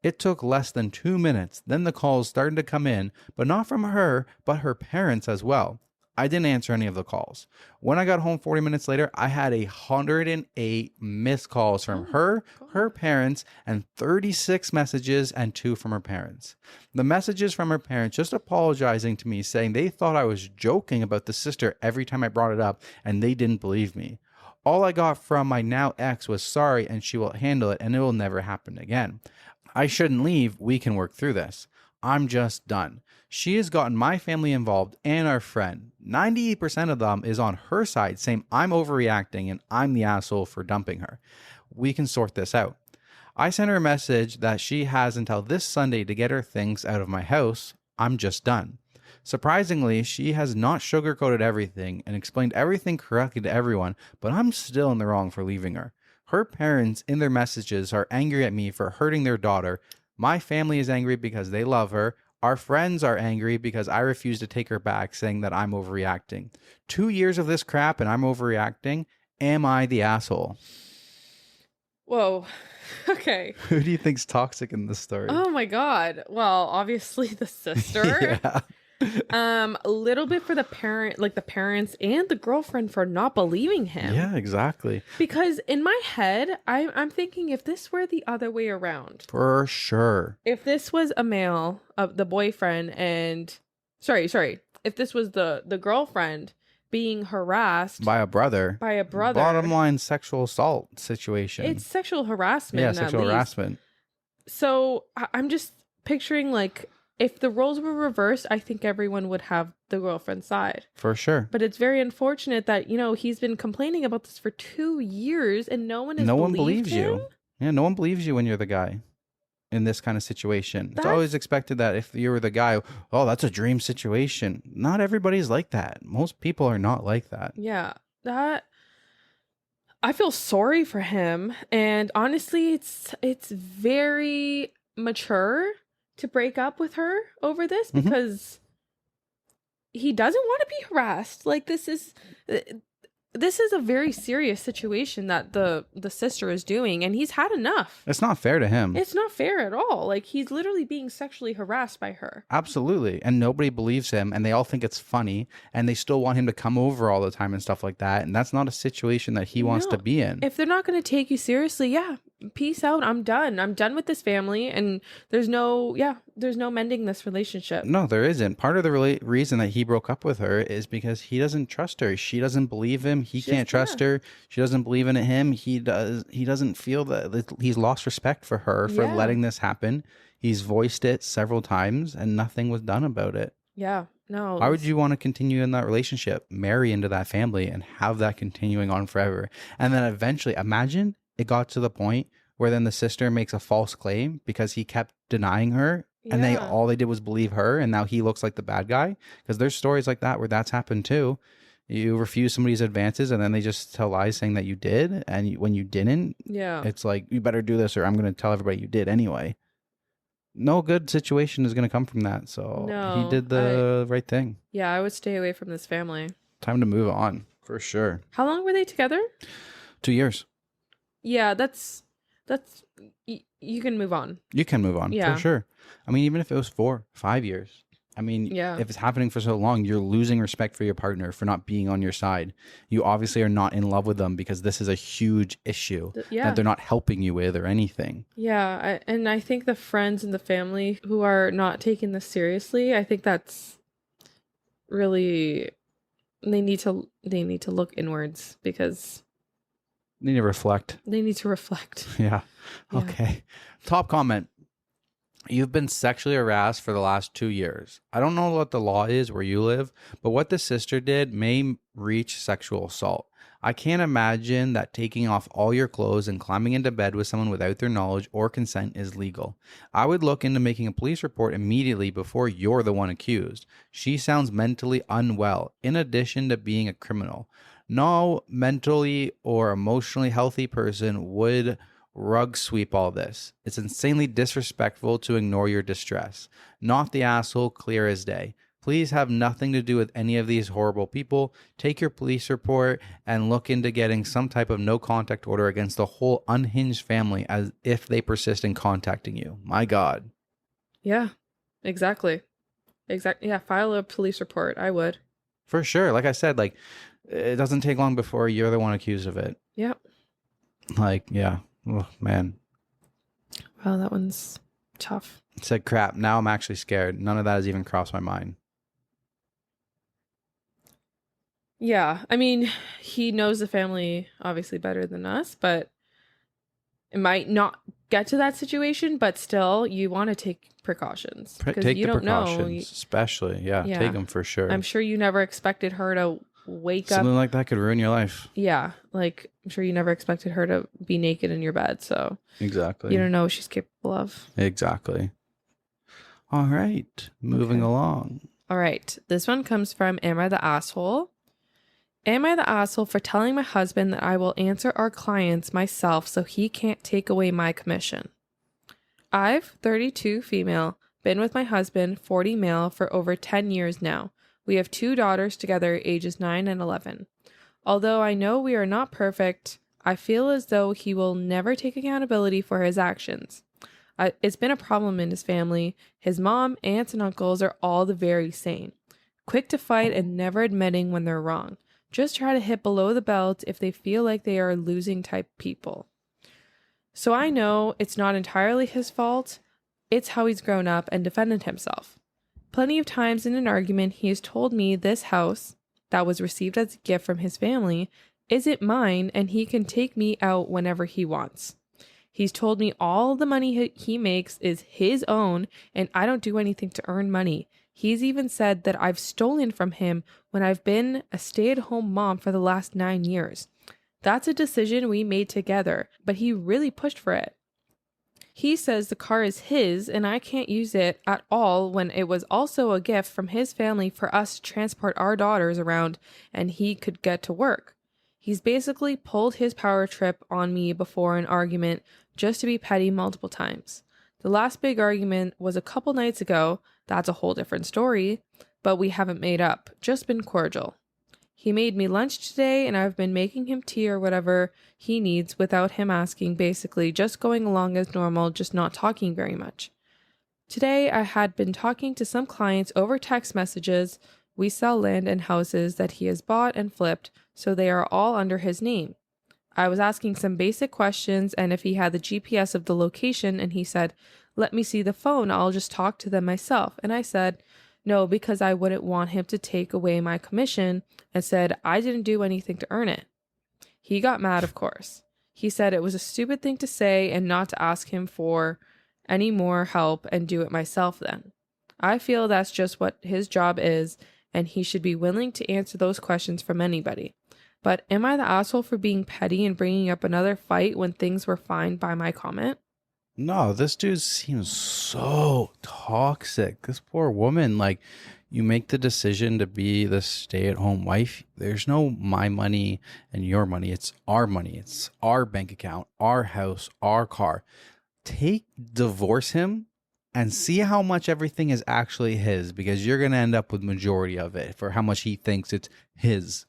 It took less than 2 minutes, then the calls started to come in, but not from her, but her parents as well. I didn't answer any of the calls. When I got home 40 minutes later, I had 108 missed calls from her parents, and 36 messages and 2 from her parents. The messages from her parents just apologizing to me, saying they thought I was joking about the sister every time I brought it up, and they didn't believe me. All I got from my now ex was sorry and she will handle it and it will never happen again. I shouldn't leave. We can work through this. I'm just done. She has gotten my family involved and our friend. 98% of them is on her side saying I'm overreacting and I'm the asshole for dumping her. We can sort this out. I sent her a message that she has until this Sunday to get her things out of my house. I'm just done. Surprisingly, she has not sugarcoated everything and explained everything correctly to everyone, but I'm still in the wrong for leaving her. Her parents in their messages are angry at me for hurting their daughter. My family is angry because they love her. Our friends are angry because I refuse to take her back, saying that I'm overreacting. 2 years of this crap and I'm overreacting. Am I the asshole?
Whoa. Okay.
Who do you think's toxic in this story?
Oh my God. Well, obviously the sister.
Yeah.
A little bit for the parents and the girlfriend for not believing him.
Yeah, exactly.
Because in my head, I'm thinking if this were the other way around.
For sure.
If this was a male, the boyfriend, and sorry, if this was the girlfriend being harassed
By a brother. Bottom line, sexual assault situation.
It's sexual harassment.
Yeah, sexual harassment.
So I'm just picturing like if the roles were reversed, I think everyone would have the girlfriend's side.
For sure.
But it's very unfortunate that, he's been complaining about this for 2 years and no one
believes
him.
you. Yeah, no one believes you when you're the guy in this kind of situation. It's always expected that if you were the guy, oh, that's a dream situation. Not everybody's like that. Most people are not like that.
Yeah, I feel sorry for him. And honestly, it's very mature to break up with her over this because he doesn't want to be harassed. Like this is a very serious situation that the sister is doing, and he's had enough.
It's not fair to him.
It's not fair at all. Like he's literally being sexually harassed by her.
Absolutely. And nobody believes him, and they all think it's funny, and they still want him to come over all the time and stuff like that. And that's not a situation that he wants to be in.
If they're not going to take you seriously, peace out. I'm done. I'm done with this family, and there's no mending this relationship.
No, there isn't. Part of the reason that he broke up with her is because he doesn't trust her. She doesn't believe him. He can't trust her. She doesn't believe in him. He doesn't feel that he's lost respect for her for letting this happen. He's voiced it several times, and nothing was done about it.
Yeah. No.
Why would you want to continue in that relationship, marry into that family, and have that continuing on forever? And then eventually, imagine it got to the point where then the sister makes a false claim because he kept denying her, and all they did was believe her, and now he looks like the bad guy. Because there's stories like that where that's happened too. You refuse somebody's advances, and then they just tell lies saying that you did, and when you didn't, it's like, you better do this or I'm going to tell everybody you did anyway. No good situation is going to come from that. So he did the right thing. Yeah,
I would stay away from this family.
Time to move on, for sure.
How long were they together?
2 years.
Yeah, that's you can move on.
You can move on, for sure. I mean, even if it was 4, 5 years. I mean, if it's happening for so long, you're losing respect for your partner for not being on your side. You obviously are not in love with them because this is a huge issue that they're not helping you with or anything. Yeah,
and I think the friends and the family who are not taking this seriously, I think that's really they need to look inwards because
they need to reflect. Yeah. Okay. Top comment. You've been sexually harassed for the last 2 years. I don't know what the law is where you live, but what the sister did may reach sexual assault. I can't imagine that taking off all your clothes and climbing into bed with someone without their knowledge or consent is legal. I would look into making a police report immediately before you're the one accused. She sounds mentally unwell, in addition to being a criminal. No mentally or emotionally healthy person would rug sweep all this. It's insanely disrespectful to ignore your distress. Not the asshole, clear as day. Please have nothing to do with any of these horrible people. Take your police report and look into getting some type of no contact order against the whole unhinged family as if they persist in contacting you. My God.
Yeah, exactly. Yeah, file a police report. I would.
For sure. Like I said, like it doesn't take long before you're the one accused of it.
Yep.
Like, yeah. Oh, man.
Wow, that one's tough.
It said crap. Now I'm actually scared. None of that has even crossed my mind.
Yeah. I mean, he knows the family obviously better than us, but it might not get to that situation, but still you want to take precautions.
Take the precautions, especially. Yeah, take them for sure.
I'm sure you never expected her to wake
up. Something like that could ruin your life.
Yeah. Like, I'm sure you never expected her to be naked in your bed. So
exactly.
You don't know what she's capable of.
Exactly. All right. Moving along.
All right. This one comes from Am I the Asshole? Am I the asshole for telling my husband that I will answer our clients myself so he can't take away my commission? I've 32 female, been with my husband 40 male for over 10 years now. We have 2 daughters together, ages 9 and 11. Although I know we are not perfect, I feel as though he will never take accountability for his actions. It's been a problem in his family. His mom, aunts, and uncles are all the very same. Quick to fight and never admitting when they're wrong. Just try to hit below the belt if they feel like they are losing type people. So I know it's not entirely his fault. It's how he's grown up and defended himself. Plenty of times in an argument, he has told me this house that was received as a gift from his family isn't mine and he can take me out whenever he wants. He's told me all the money he makes is his own and I don't do anything to earn money. He's even said that I've stolen from him when I've been a stay-at-home mom for the last 9 years. That's a decision we made together, but he really pushed for it. He says the car is his and I can't use it at all when it was also a gift from his family for us to transport our daughters around and he could get to work. He's basically pulled his power trip on me before an argument just to be petty multiple times. The last big argument was a couple nights ago. That's a whole different story, but we haven't made up, just been cordial. He made me lunch today and I've been making him tea or whatever he needs without him asking, basically just going along as normal, just not talking very much. Today I had been talking to some clients over text messages. We sell land and houses that he has bought and flipped, so they are all under his name. I was asking some basic questions and if he had the GPS of the location and he said, "Let me see the phone, I'll just talk to them myself." And I said, "No, because I wouldn't want him to take away my commission," and said I didn't do anything to earn it. He got mad, of course. He said it was a stupid thing to say and not to ask him for any more help and do it myself then. I feel that's just what his job is and he should be willing to answer those questions from anybody. But am I the asshole for being petty and bringing up another fight when things were fine by my comment?
No, this dude seems so toxic. This poor woman, like, you make the decision to be the stay-at-home wife. There's no my money and your money. It's our money. It's our bank account, our house, our car. Divorce him and see how much everything is actually his, because you're going to end up with majority of it for how much he thinks it's his.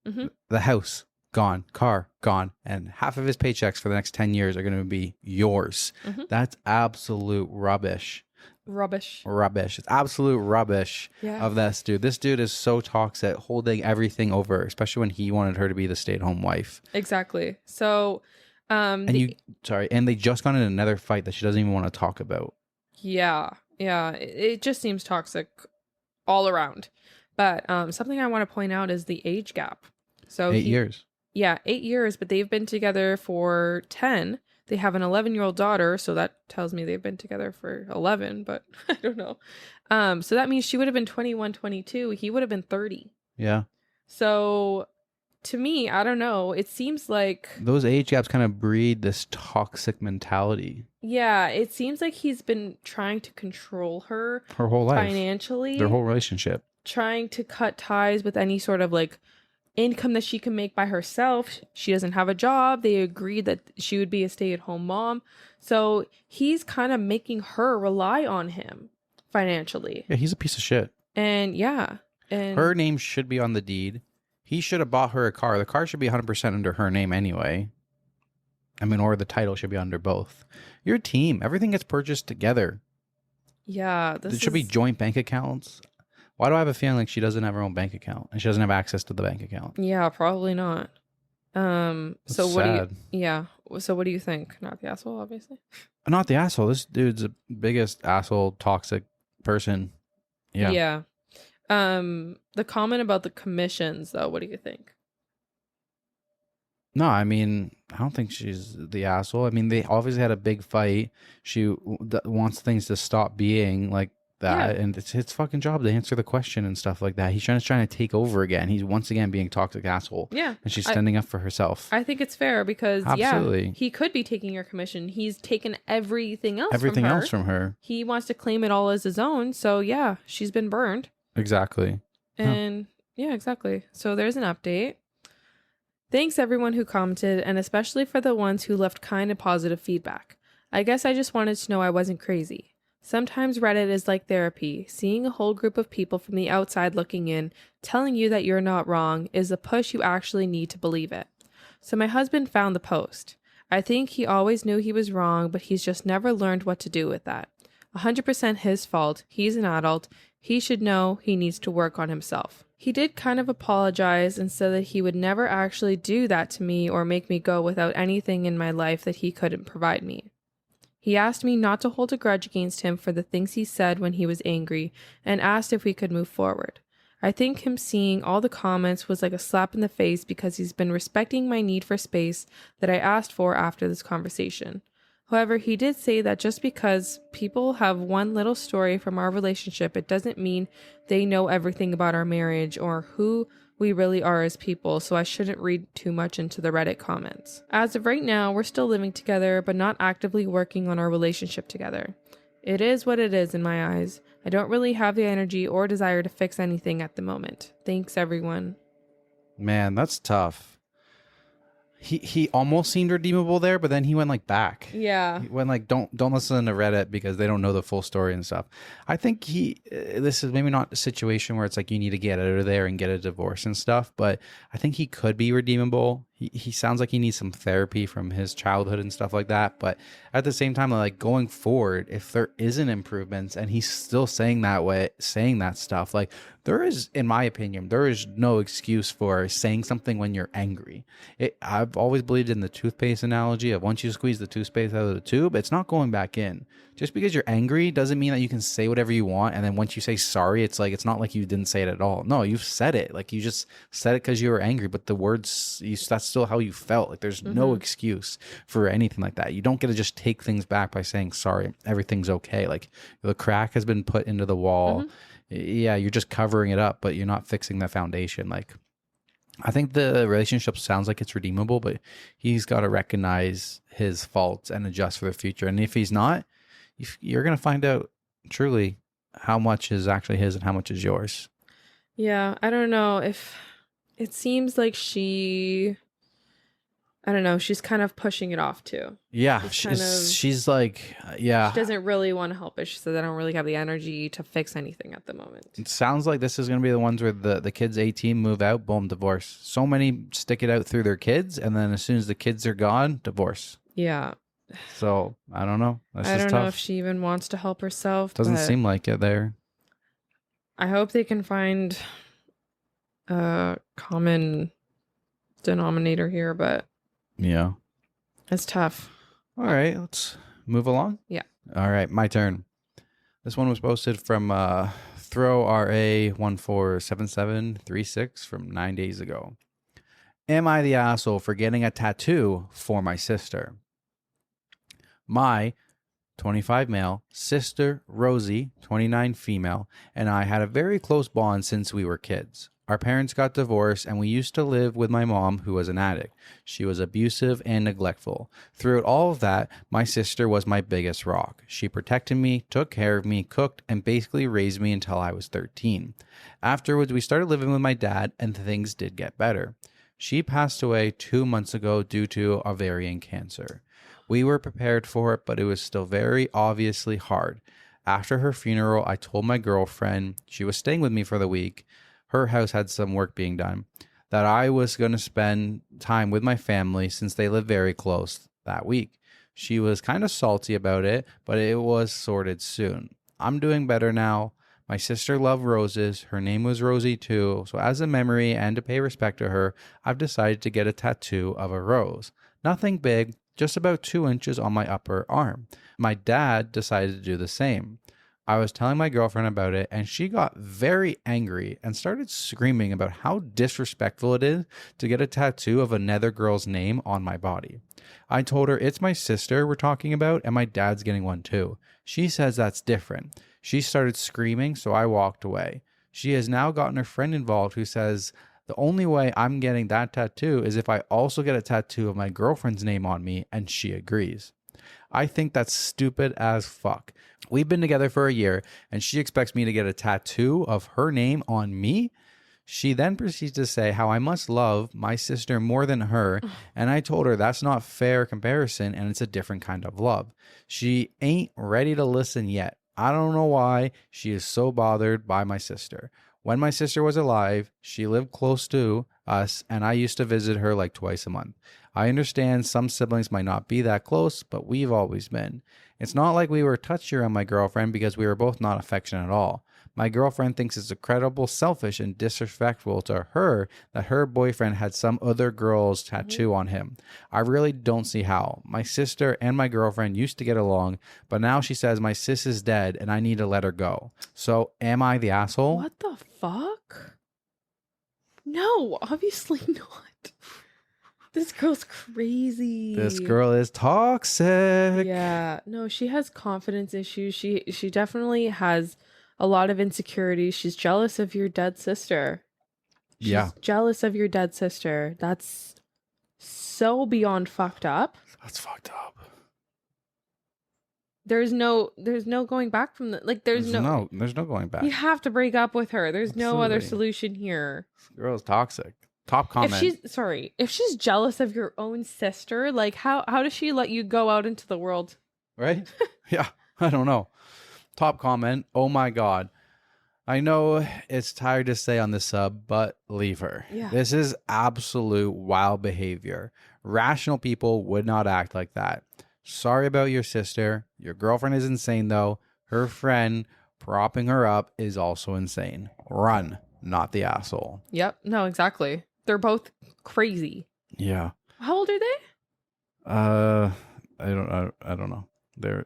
Mm-hmm. The house, gone. Car, gone. And half of his paychecks for the next 10 years are going to be yours. Mm-hmm. That's absolute rubbish. Rubbish. It's absolute rubbish of this dude. This dude is so toxic, holding everything over, especially when he wanted her to be the stay-at-home wife.
Exactly. So,
and they just got in another fight that she doesn't even want to talk about. Yeah. It just seems toxic all around. But something I want to point out is the age gap. So 8 years.
Yeah, 8 years, but they've been together for 10. They have an 11-year-old daughter, so that tells me they've been together for 11, but I don't know. So that means she would have been 21, 22. He would have been 30.
Yeah.
So to me, I don't know. It seems like
those age gaps kind of breed this toxic mentality.
Yeah, it seems like he's been trying to control her
whole life,
financially,
their whole relationship,
trying to cut ties with any sort of like income that she can make by herself. She doesn't have a job. They agreed that she would be a stay-at-home mom. So he's kind of making her rely on him financially.
Yeah, he's a piece of shit.
And
her name should be on the deed. He should have bought her a car. The car should be 100% under her name anyway. I mean, or the title should be under both. Your team, everything gets purchased together.
Yeah.
It should be joint bank accounts. Why do I have a feeling like she doesn't have her own bank account and she doesn't have access to the bank account?
Yeah, probably not. So
sad.
So what do you think? Not the asshole, obviously.
Not the asshole. This dude's the biggest asshole, toxic person. Yeah.
Yeah. The comment about the commissions, though, what do you think?
No, I mean, I don't think she's the asshole. I mean, they obviously had a big fight. She wants things to stop being like that, and it's his fucking job to answer the question and stuff like that. He's trying to take over again. He's once again being a toxic asshole.
Yeah.
And she's standing up for herself.
I think it's fair because,
absolutely,
he could be taking her commission. He's taken everything else
from her.
He wants to claim it all as his own. So, yeah, she's been burned.
Exactly.
And, yeah, exactly. So there's an update. Thanks, everyone who commented, and especially for the ones who left kind and positive feedback. I guess I just wanted to know I wasn't crazy. Sometimes Reddit is like therapy. Seeing a whole group of people from the outside looking in, telling you that you're not wrong, is a push you actually need to believe it. So my husband found the post. I think he always knew he was wrong, but he's just never learned what to do with that. 100% his fault. He's an adult. He should know he needs to work on himself. He did kind of apologize and said that he would never actually do that to me or make me go without anything in my life that he couldn't provide me. He asked me not to hold a grudge against him for the things he said when he was angry and asked if we could move forward. I think him seeing all the comments was like a slap in the face because he's been respecting my need for space that I asked for after this conversation. However, he did say that just because people have one little story from our relationship, it doesn't mean they know everything about our marriage or who we really are as people, so I shouldn't read too much into the Reddit comments. As of right now, we're still living together, but not actively working on our relationship together. It is what it is in my eyes. I don't really have the energy or desire to fix anything at the moment. Thanks, everyone.
Man, that's tough. He almost seemed redeemable there, but then he went like back.
Yeah.
He went like, don't listen to Reddit because they don't know the full story and stuff. I think this is maybe not a situation where it's like you need to get out of there and get a divorce and stuff, but I think he could be redeemable. He sounds like he needs some therapy from his childhood and stuff like that. But at the same time, like going forward, if there isn't improvements and he's still saying that stuff, like there is, in my opinion, there is no excuse for saying something when you're angry. I've always believed in the toothpaste analogy of once you squeeze the toothpaste out of the tube, it's not going back in. Just because you're angry doesn't mean that you can say whatever you want. And then once you say sorry, it's like, it's not like you didn't say it at all. No, you've said it. Like you just said it because you were angry, but the words, that's still how you felt. Like there's no excuse for anything like that. You don't get to just take things back by saying sorry. Everything's okay. Like the crack has been put into the wall. Yeah, you're just covering it up, but you're not fixing the foundation. Like I think the relationship sounds like it's redeemable, but he's got to recognize his faults and adjust for the future. And if he's not, you're going to find out truly how much is actually his and how much is yours.
Yeah, I don't know if it seems like I don't know, she's kind of pushing it off too.
Yeah, she's like, yeah.
She doesn't really want to help it. She says, I don't really have the energy to fix anything at the moment.
It sounds like this is going to be the ones where the kids 18 move out, boom, divorce. So many stick it out through their kids, and then as soon as the kids are gone, divorce.
Yeah.
So, I don't know.
I don't know if she even wants to help herself.
Doesn't seem like it there.
I hope they can find a common denominator here, but
yeah,
it's tough.
All right, let's move along.
Yeah.
All right, my turn. This one was posted from Throw RA147736 from 9 days ago. Am I the asshole for getting a tattoo for my sister? My 25 male, sister Rosie, 29 female, and I had a very close bond since we were kids. Our parents got divorced and we used to live with my mom, who was an addict. She was abusive and neglectful. Throughout all of that, my sister was my biggest rock. She protected me, took care of me, cooked, and basically raised me until I was 13. Afterwards, we started living with my dad and things did get better. She passed away 2 months ago due to ovarian cancer. We were prepared for it, but it was still very obviously hard. After her funeral, I told my girlfriend, she was staying with me for the week, her house had some work being done, that I was going to spend time with my family since they live very close that week. She was kind of salty about it, but it was sorted soon. I'm doing better now. My sister loved roses. Her name was Rosie too. So as a memory and to pay respect to her, I've decided to get a tattoo of a rose. Nothing big, just about 2 inches on my upper arm. My dad decided to do the same. I was telling my girlfriend about it and she got very angry and started screaming about how disrespectful it is to get a tattoo of another girl's name on my body. I told her it's my sister we're talking about and my dad's getting one too. She says that's different. She started screaming, so I walked away. She has now gotten her friend involved who says the only way I'm getting that tattoo is if I also get a tattoo of my girlfriend's name on me, and she agrees. I think that's stupid as fuck. We've been together for a year, and she expects me to get a tattoo of her name on me? She then proceeds to say how I must love my sister more than her, and I told her that's not fair comparison, and it's a different kind of love. She ain't ready to listen yet. I don't know why she is so bothered by my sister. When my sister was alive, she lived close to us, and I used to visit her like twice a month. I understand some siblings might not be that close, but we've always been. It's not like we were touchy around my girlfriend because we were both not affectionate at all. My girlfriend thinks it's incredible, selfish, and disrespectful to her that her boyfriend had some other girl's tattoo on him. I really don't see how. My sister and my girlfriend used to get along, but now she says my sis is dead and I need to let her go. So am I the asshole?
What the fuck? No, obviously not. This girl's crazy.
This girl is toxic.
Yeah. No, she has confidence issues. She definitely has a lot of insecurities. She's jealous of your dead sister. She's jealous of your dead sister. That's so beyond fucked up.
That's fucked up.
There's no going back from the there's no
going back.
You have to break up with her. There's no other solution here.
This girl is toxic. Top comment.
If she's jealous of your own sister, like how does she let you go out into the world?
Right? Yeah, I don't know. Top comment. Oh my God. I know it's tired to say on this sub, but leave her.
Yeah.
This is absolute wild behavior. Rational people would not act like that. Sorry about your sister. Your girlfriend is insane though. Her friend propping her up is also insane. Run, not the asshole.
Yep. No, exactly. They're both crazy.
Yeah.
How old are they?
I don't know. They're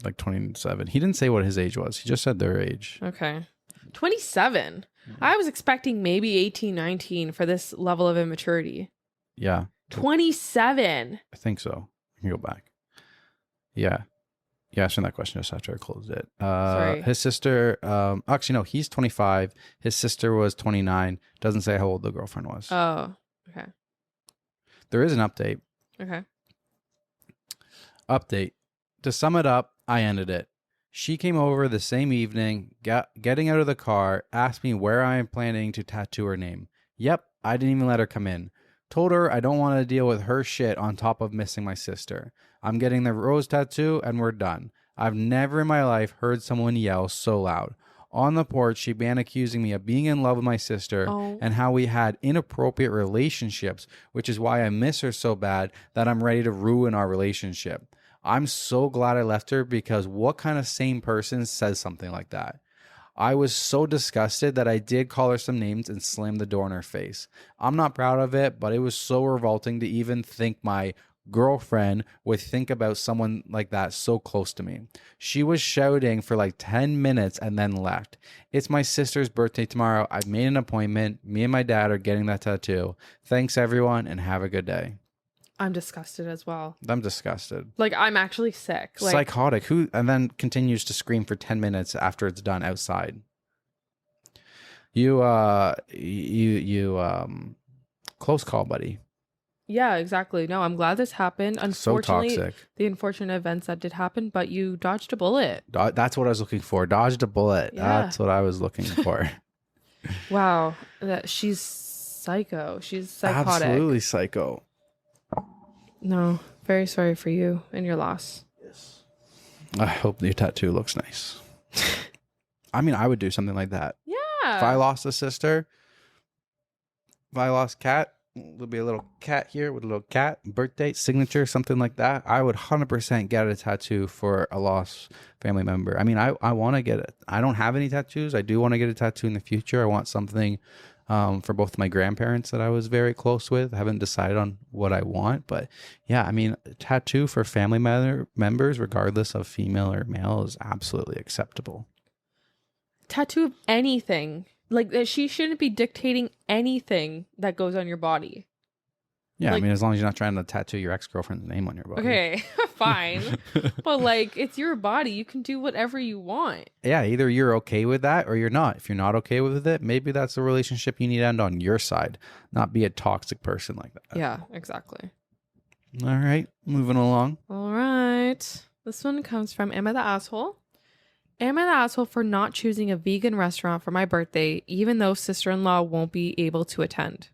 like 27. He didn't say what his age was. He just said their age.
Okay. 27. I was expecting maybe 18, 19 for this level of immaturity.
Yeah.
27.
I think so. I can go back. Yeah. Yeah, asking that question just after I closed it.
Sorry.
His sister, actually, no, he's 25. His sister was 29. Doesn't say how old the girlfriend was.
Oh, okay.
There is an update.
Okay.
Update. To sum it up, I ended it. She came over the same evening, getting out of the car, asked me where I am planning to tattoo her name. Yep, I didn't even let her come in. Told her I don't want to deal with her shit on top of missing my sister. I'm getting the rose tattoo and we're done. I've never in my life heard someone yell so loud. On the porch, she began accusing me of being in love with my sister and how we had inappropriate relationships, which is why I miss her so bad that I'm ready to ruin our relationship. I'm so glad I left her because what kind of sane person says something like that? I was so disgusted that I did call her some names and slammed the door in her face. I'm not proud of it, but it was so revolting to even think my girlfriend would think about someone like that so close to me. She was shouting for like 10 minutes and then left. It's my sister's birthday tomorrow. I've made an appointment. Me and my dad are getting that tattoo. Thanks everyone and have a good day.
I'm disgusted as well.
I'm disgusted.
Like, I'm actually sick. Like,
psychotic. Who and then continues to scream for 10 minutes after it's done outside. You close call, buddy.
Yeah, exactly. No, I'm glad this happened. Unfortunately,
so toxic. The
unfortunate events that did happen, but you dodged a bullet.
That's what I was looking for. Dodged a bullet.
Yeah.
That's what I was looking for.
Wow. She's psycho. She's psychotic.
Absolutely psycho.
No, very sorry for you and your loss.
Yes. I hope your tattoo looks nice. I mean, I would do something like that.
Yeah.
If I lost a sister, if I lost Kat, there'll be a little cat here with a little cat, birthday, signature, something like that. I would 100% get a tattoo for a lost family member. I mean, I want to get it. I don't have any tattoos. I do want to get a tattoo in the future. I want something for both my grandparents that I was very close with. I haven't decided on what I want, but yeah, I mean, a tattoo for family members, regardless of female or male, is absolutely acceptable.
Tattoo of anything. Like, she shouldn't be dictating anything that goes on your body.
Yeah,
like,
I mean, as long as you're not trying to tattoo your ex-girlfriend's name on your body.
Okay, fine. But like, it's your body. You can do whatever you want.
Yeah, either you're okay with that or you're not. If you're not okay with it, maybe that's a relationship you need to end on your side, not be a toxic person like that.
Yeah, exactly.
All right, moving along.
All right. This one comes from Am I the Asshole? Am I the asshole for not choosing a vegan restaurant for my birthday, even though sister-in-law won't be able to attend?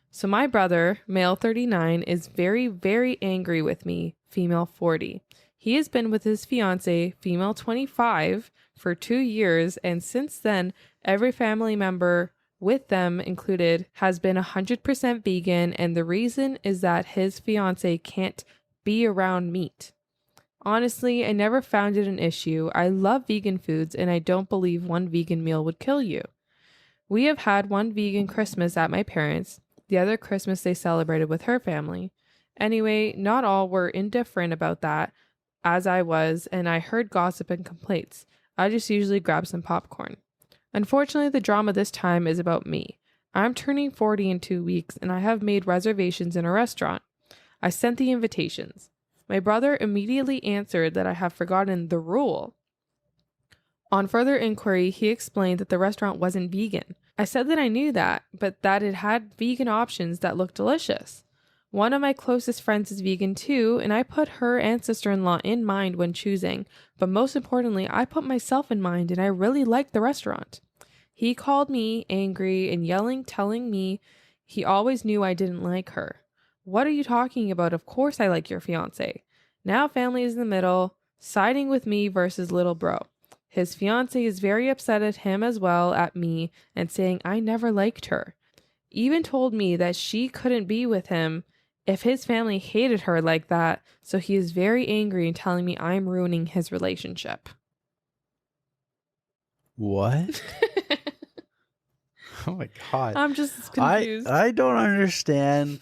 So my brother, male 39, is very, very angry with me, female 40. He has been with his fiance, female 25, for 2 years, and since then, every family member with them included has been 100% vegan, and the reason is that his fiance can't be around meat. Honestly, I never found it an issue. I love vegan foods, and I don't believe one vegan meal would kill you. We have had one vegan Christmas at my parents'. The other Christmas they celebrated with her family. Anyway, not all were indifferent about that, as I was, and I heard gossip and complaints. I just usually grab some popcorn. Unfortunately, the drama this time is about me. I'm turning 40 in 2 weeks, and I have made reservations in a restaurant. I sent the invitations. My brother immediately answered that I have forgotten the rule. On further inquiry, he explained that the restaurant wasn't vegan. I said that I knew that, but that it had vegan options that looked delicious. One of my closest friends is vegan too, and I put her and sister-in-law in mind when choosing, but most importantly, I put myself in mind, and I really liked the restaurant. He called me angry and yelling, telling me he always knew I didn't like her. What are you talking about? Of course I like your fiance. Now family is in the middle, siding with me versus little bro. His fiance is very upset at him as well at me and saying I never liked her. Even told me that she couldn't be with him if his family hated her like that, so he is very angry and telling me I'm ruining his relationship.
What? Oh my God.
I'm just confused.
I don't understand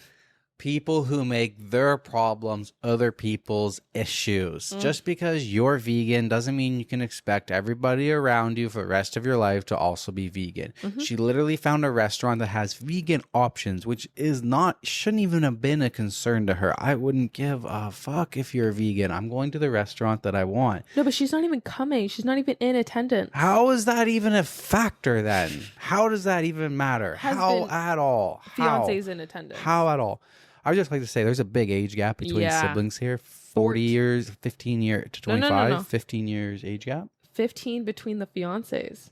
people who make their problems other people's issues. Just because you're vegan doesn't mean you can expect everybody around you for the rest of your life to also be vegan. She literally found a restaurant that has vegan options, which shouldn't even have been a concern to her. I wouldn't give a fuck if you're vegan. I'm going to the restaurant that I want.
No, but she's not even coming. She's not even in attendance.
How is that even a factor then? How does that even matter? How at all?
Fiance's in attendance.
How at all? I would just like to say there's a big age gap between siblings here. 40 years, 15 years to 25,
No.
15 years age gap.
15 between the fiancés.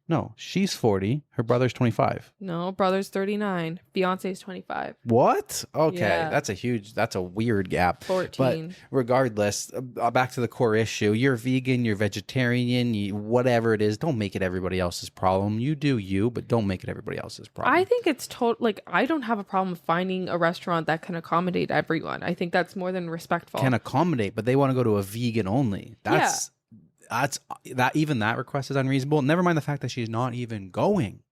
No, she's 40. Her brother's 25.
No, brother's 39. Fiance's 25.
What? Okay,
Yeah.
that's a weird gap.
14.
But regardless, back to the core issue. You're vegan, you're vegetarian, whatever it is, don't make it everybody else's problem. You do you, but don't make it everybody else's problem.
I think it's I don't have a problem finding a restaurant that can accommodate everyone. I think that's more than respectful.
Can accommodate, but they want to go to a vegan only. That request is unreasonable. Never mind the fact that she's not even going.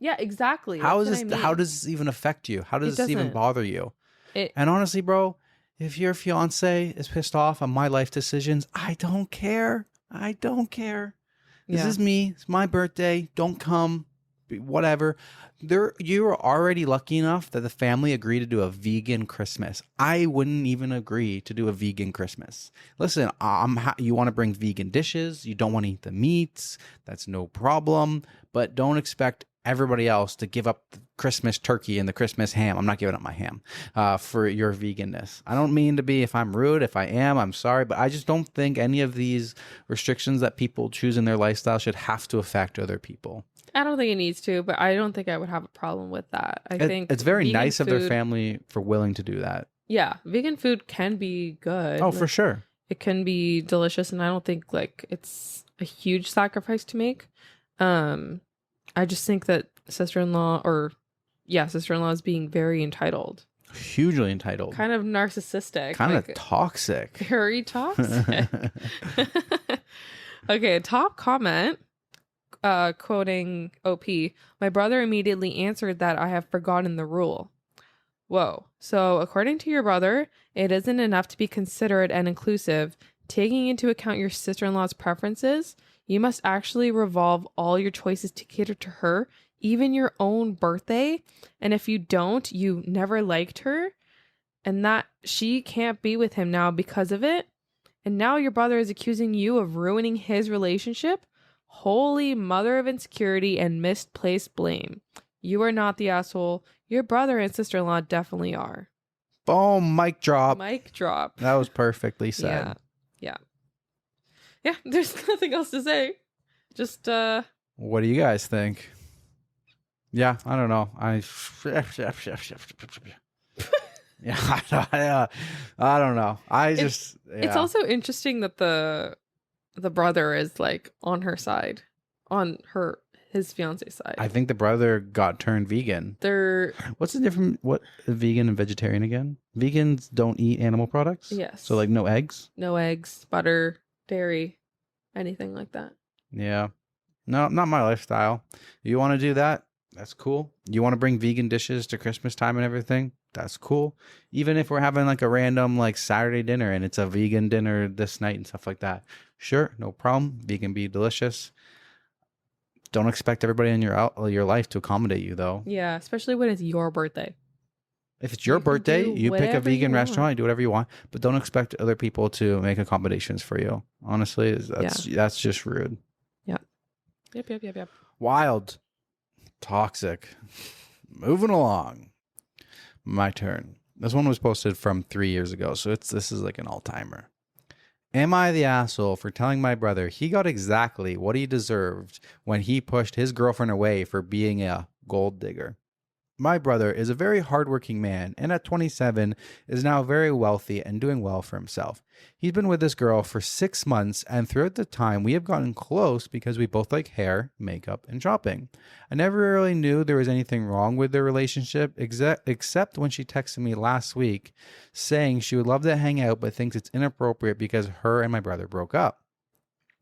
Yeah, exactly.
How does this even affect you? How does this even bother you? And honestly, bro, if your fiance is pissed off on my life decisions, I don't care. This is me. It's my birthday. Don't come. Whatever. You are already lucky enough that the family agreed to do a vegan Christmas. I wouldn't even agree to do a vegan Christmas. Listen, you want to bring vegan dishes. You don't want to eat the meats. That's no problem. But don't expect everybody else to give up the Christmas turkey and the Christmas ham. I'm not giving up my ham for your veganness. I don't mean to be. If I'm rude, if I am, I'm sorry. But I just don't think any of these restrictions that people choose in their lifestyle should have to affect other people.
I don't think it needs to, but I don't think I would have a problem with that. I think
it's very nice of their family for willing to do that.
Yeah, vegan food can be good.
Oh, for sure.
It can be delicious, and I don't think it's a huge sacrifice to make. I just think that sister-in-law is being very entitled.
Hugely entitled.
Kind of narcissistic.
Kind of toxic.
Very toxic. Okay, top comment. Quoting OP, my brother immediately answered that I have forgotten the rule. Whoa. So according to your brother, it isn't enough to be considerate and inclusive. Taking into account your sister-in-law's preferences, you must actually revolve all your choices to cater to her, even your own birthday. And if you don't, you never liked her, and that she can't be with him now because of it. And now your brother is accusing you of ruining his relationship? Holy mother of insecurity and misplaced blame. You are not the asshole. Your brother and sister-in-law definitely are.
Boom, mic drop.
Mic drop.
That was perfectly said.
Yeah, there's nothing else to say. Just,
What do you guys think? Yeah, I don't know. I don't know.
It's also interesting that the brother is like on her side, on his fiance's side.
I think the brother got turned vegan. What's the difference? What vegan and vegetarian again? Vegans don't eat animal products.
Yes.
So like no eggs.
No eggs, butter, dairy, anything like that.
Yeah. No, not my lifestyle. You want to do that? That's cool. You want to bring vegan dishes to Christmas time and everything? That's cool. Even if we're having like a random like Saturday dinner and it's a vegan dinner this night and stuff like that. Sure, no problem. Vegan be delicious. Don't expect everybody in your life to accommodate you though.
Yeah, especially when it's your birthday.
If it's your birthday, you pick a vegan restaurant, you do whatever you want, but don't expect other people to make accommodations for you. Honestly, that's just rude.
Yeah. Yep.
Wild. Toxic. Moving along. My turn. This one was posted from 3 years ago, so this is like an all-timer. Am I the asshole for telling my brother he got exactly what he deserved when he pushed his girlfriend away for being a gold digger? My brother is a very hardworking man and at 27 is now very wealthy and doing well for himself. He's been with this girl for 6 months and throughout the time we have gotten close because we both like hair, makeup, and shopping. I never really knew there was anything wrong with their relationship except when she texted me last week saying she would love to hang out but thinks it's inappropriate because her and my brother broke up.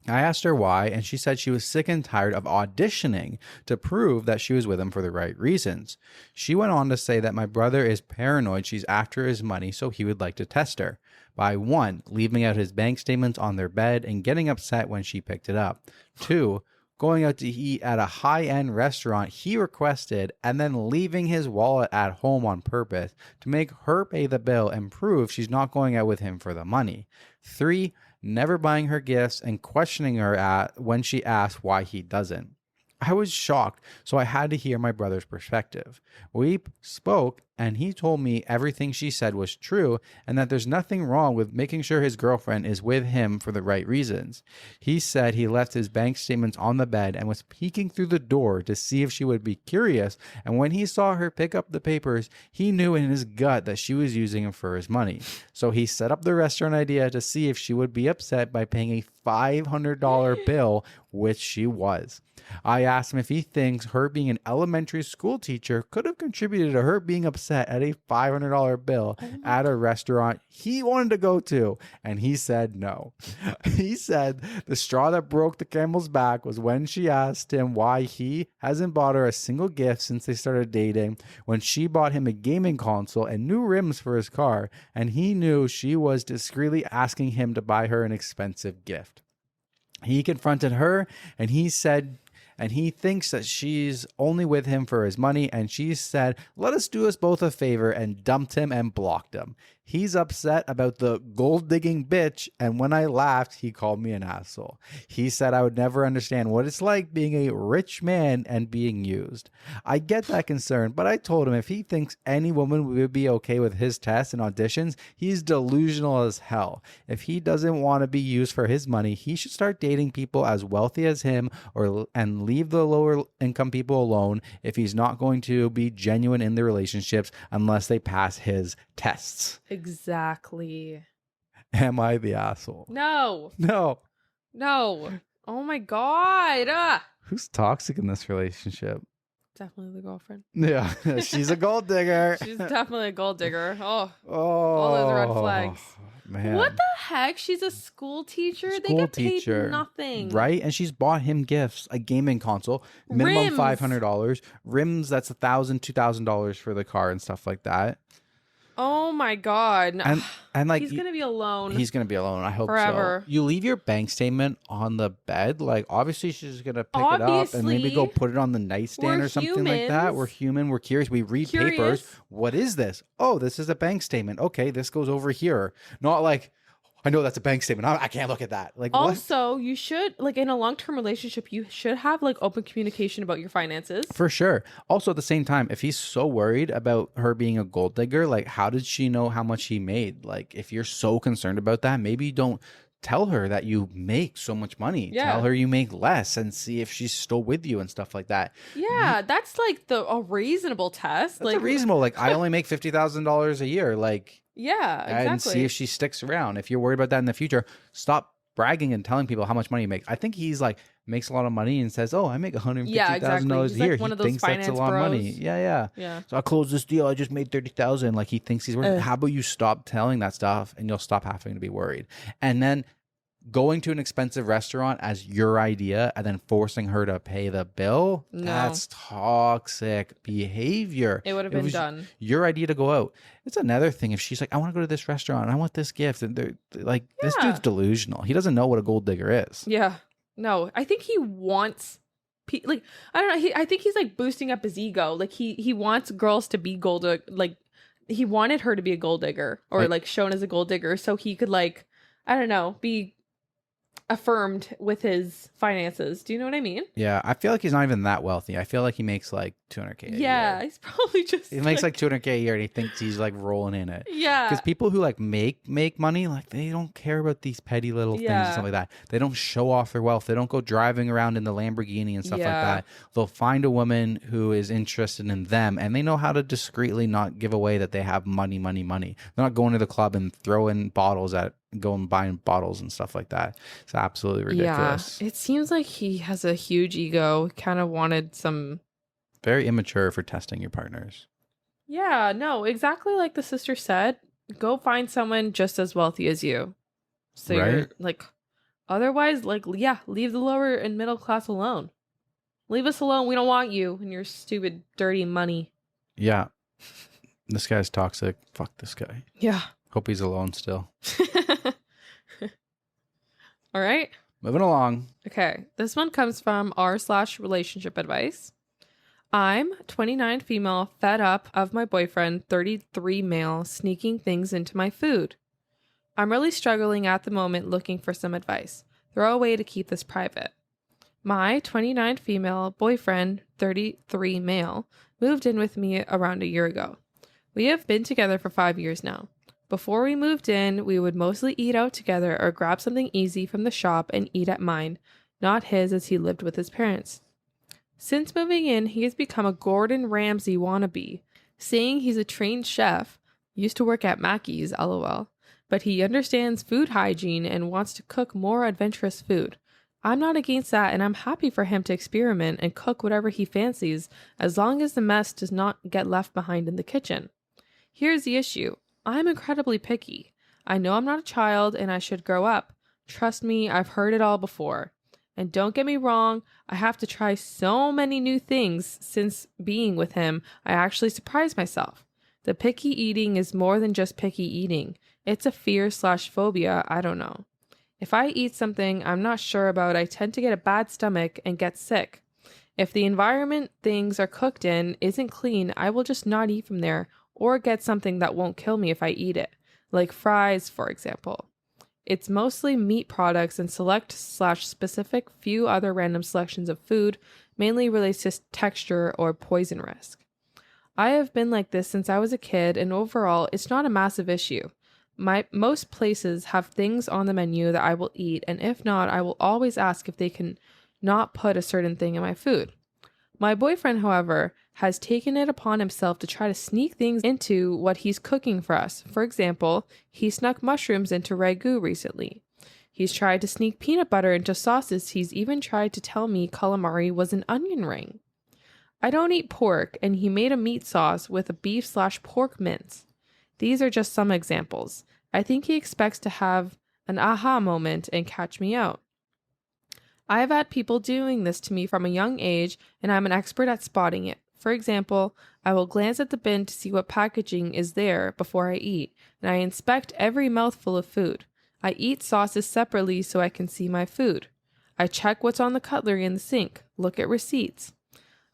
I asked her why, and she said she was sick and tired of auditioning to prove that she was with him for the right reasons. She went on to say that my brother is paranoid she's after his money, so he would like to test her. By 1, leaving out his bank statements on their bed and getting upset when she picked it up. 2, going out to eat at a high-end restaurant he requested and then leaving his wallet at home on purpose to make her pay the bill and prove she's not going out with him for the money. 3, never buying her gifts and questioning her when she asked why he doesn't. I was shocked, so I had to hear my brother's perspective. We spoke, and he told me everything she said was true and that there's nothing wrong with making sure his girlfriend is with him for the right reasons. He said he left his bank statements on the bed and was peeking through the door to see if she would be curious, and when he saw her pick up the papers, he knew in his gut that she was using him for his money. So he set up the restaurant idea to see if she would be upset by paying a $500 bill, which she was. I asked him if he thinks her being an elementary school teacher could have contributed to her being upset at a $500 bill at a restaurant he wanted to go to, and he said no. He said the straw that broke the camel's back was when she asked him why he hasn't bought her a single gift since they started dating, when she bought him a gaming console and new rims for his car, and he knew she was discreetly asking him to buy her an expensive gift. He confronted her, and he said, and he thinks that she's only with him for his money, and she said, let us do us both a favor, and dumped him and blocked him. He's upset about the gold-digging bitch, and when I laughed, he called me an asshole. He said I would never understand what it's like being a rich man and being used. I get that concern, but I told him if he thinks any woman would be okay with his tests and auditions, he's delusional as hell. If he doesn't want to be used for his money, he should start dating people as wealthy as him and leave the lower income people alone if he's not going to be genuine in the relationships unless they pass his tests.
Exactly.
Am I the asshole?
No. Oh my God.
Who's toxic in this relationship?
Definitely the girlfriend.
Yeah, she's a gold digger.
She's definitely a gold digger. Oh, all those red flags.
Man.
What the heck? She's a school teacher. They get paid nothing.
Right? And she's bought him gifts, a gaming console, minimum $500. Rims, that's $1,000, $2,000 for the car and stuff like that.
Oh my God.
And like
he's gonna be alone.
He's gonna be alone. I hope
forever.
So. You leave your bank statement on the bed. Like obviously she's just gonna pick it up and maybe go put it on the nightstand or something like that. We're human. We're curious. We read papers. What is this? Oh, this is a bank statement. Okay, this goes over here. Not like, I know that's a bank statement. I can't look at that. Like,
also, you should, like, in a long-term relationship, you should have like open communication about your finances.
For sure. Also, at the same time, if he's so worried about her being a gold digger, like, how did she know how much he made? Like, if you're so concerned about that, maybe don't tell her that you make so much money. Yeah. Tell her you make less and see if she's still with you and stuff like that.
Yeah, that's like a reasonable test.
That's like reasonable. Like, I only make $50,000 a year. Like.
Yeah, exactly.
And see if she sticks around. If you're worried about that in the future, stop bragging and telling people how much money he makes. I think he's like makes a lot of money and says, "Oh, I make $150,000
He's
a year."
like one
He
of those
thinks that's a lot of money.
finance
Yeah. So I closed this deal. I just made 30,000. Like he thinks he's worth. How about you stop telling that stuff and you'll stop having to be worried. And then going to an expensive restaurant as your idea and then forcing her to pay the bill, that's toxic behavior.
It would have been done.
Your idea to go out. It's another thing if she's like, I want to go to this restaurant and I want this gift. And they're like, this dude's delusional. He doesn't know what a gold digger is.
Yeah. No, I think he wants, like, I don't know. I think he's like boosting up his ego. Like he wants girls to be gold, like he wanted her to be a gold digger or like shown as a gold digger so he could like, I don't know, be affirmed with his finances. Do you know what I mean?
Yeah, I feel like he's not even that wealthy. I feel like he makes like $200K a year.
Yeah, he's probably just
he makes like $200K a year and he thinks he's like rolling in it.
Yeah.
Because people who like make money, like they don't care about these petty little things and stuff like that. They don't show off their wealth. They don't go driving around in the Lamborghini and stuff like that. They'll find a woman who is interested in them and they know how to discreetly not give away that they have money. They're not going to the club and throwing bottles at go and buying bottles and stuff like that. It's absolutely ridiculous.
Yeah, it seems like he has a huge ego. Kind of wanted some...
Very immature for testing your partners.
Yeah, no, exactly like the sister said. Go find someone just as wealthy as you. So you're like... Otherwise, like, yeah, leave the lower and middle class alone. Leave us alone. We don't want you and your stupid, dirty money.
Yeah. This guy's toxic. Fuck this guy.
Yeah.
Hope he's alone still.
All right.
Moving along.
Okay. This one comes from r/relationship advice. I'm 29 female, fed up of my boyfriend, 33 male, sneaking things into my food. I'm really struggling at the moment looking for some advice. Throw a way to keep this private. My 29 female boyfriend, 33 male, moved in with me around a year ago. We have been together for 5 years now. Before we moved in, we would mostly eat out together or grab something easy from the shop and eat at mine, not his as he lived with his parents. Since moving in, he has become a Gordon Ramsay wannabe, saying he's a trained chef, used to work at Mackey's, lol, but he understands food hygiene and wants to cook more adventurous food. I'm not against that and I'm happy for him to experiment and cook whatever he fancies as long as the mess does not get left behind in the kitchen. Here's the issue. I'm incredibly picky. I know I'm not a child and I should grow up. Trust me, I've heard it all before. And don't get me wrong, I have to try so many new things since being with him. I actually surprised myself. The picky eating is more than just picky eating. It's a fear/phobia, I don't know. If I eat something I'm not sure about, I tend to get a bad stomach and get sick. If the environment things are cooked in isn't clean, I will just not eat from there or get something that won't kill me if I eat it, like fries, for example. It's mostly meat products and select/specific few other random selections of food, mainly relates to texture or poison risk. I have been like this since I was a kid, and overall, it's not a massive issue. Most places have things on the menu that I will eat, and if not, I will always ask if they can not put a certain thing in my food. My boyfriend, however, has taken it upon himself to try to sneak things into what he's cooking for us. For example, he snuck mushrooms into ragu recently. He's tried to sneak peanut butter into sauces. He's even tried to tell me calamari was an onion ring. I don't eat pork, and he made a meat sauce with a beef/pork mince. These are just some examples. I think he expects to have an aha moment and catch me out. I've had people doing this to me from a young age, and I'm an expert at spotting it. For example, I will glance at the bin to see what packaging is there before I eat, and I inspect every mouthful of food. I eat sauces separately so I can see my food. I check what's on the cutlery in the sink, look at receipts.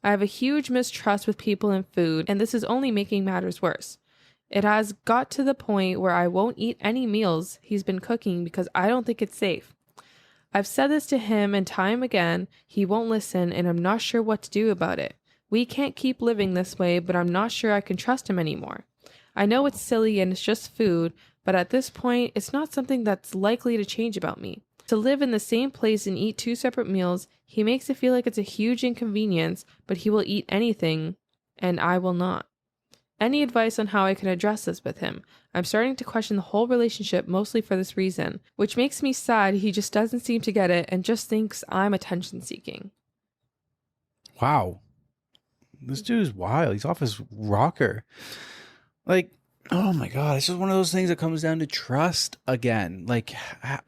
I have a huge mistrust with people and food, and this is only making matters worse. It has got to the point where I won't eat any meals he's been cooking because I don't think it's safe. I've said this to him and time again, he won't listen, and I'm not sure what to do about it. We can't keep living this way, but I'm not sure I can trust him anymore. I know it's silly and it's just food, but at this point, it's not something that's likely to change about me. To live in the same place and eat 2 separate meals, he makes it feel like it's a huge inconvenience, but he will eat anything, and I will not. Any advice on how I can address this with him? I'm starting to question the whole relationship mostly for this reason, which makes me sad he just doesn't seem to get it and just thinks I'm attention seeking.
Wow. This dude's wild. He's off his rocker. Like, oh my God. It's just one of those things that comes down to trust again. Like,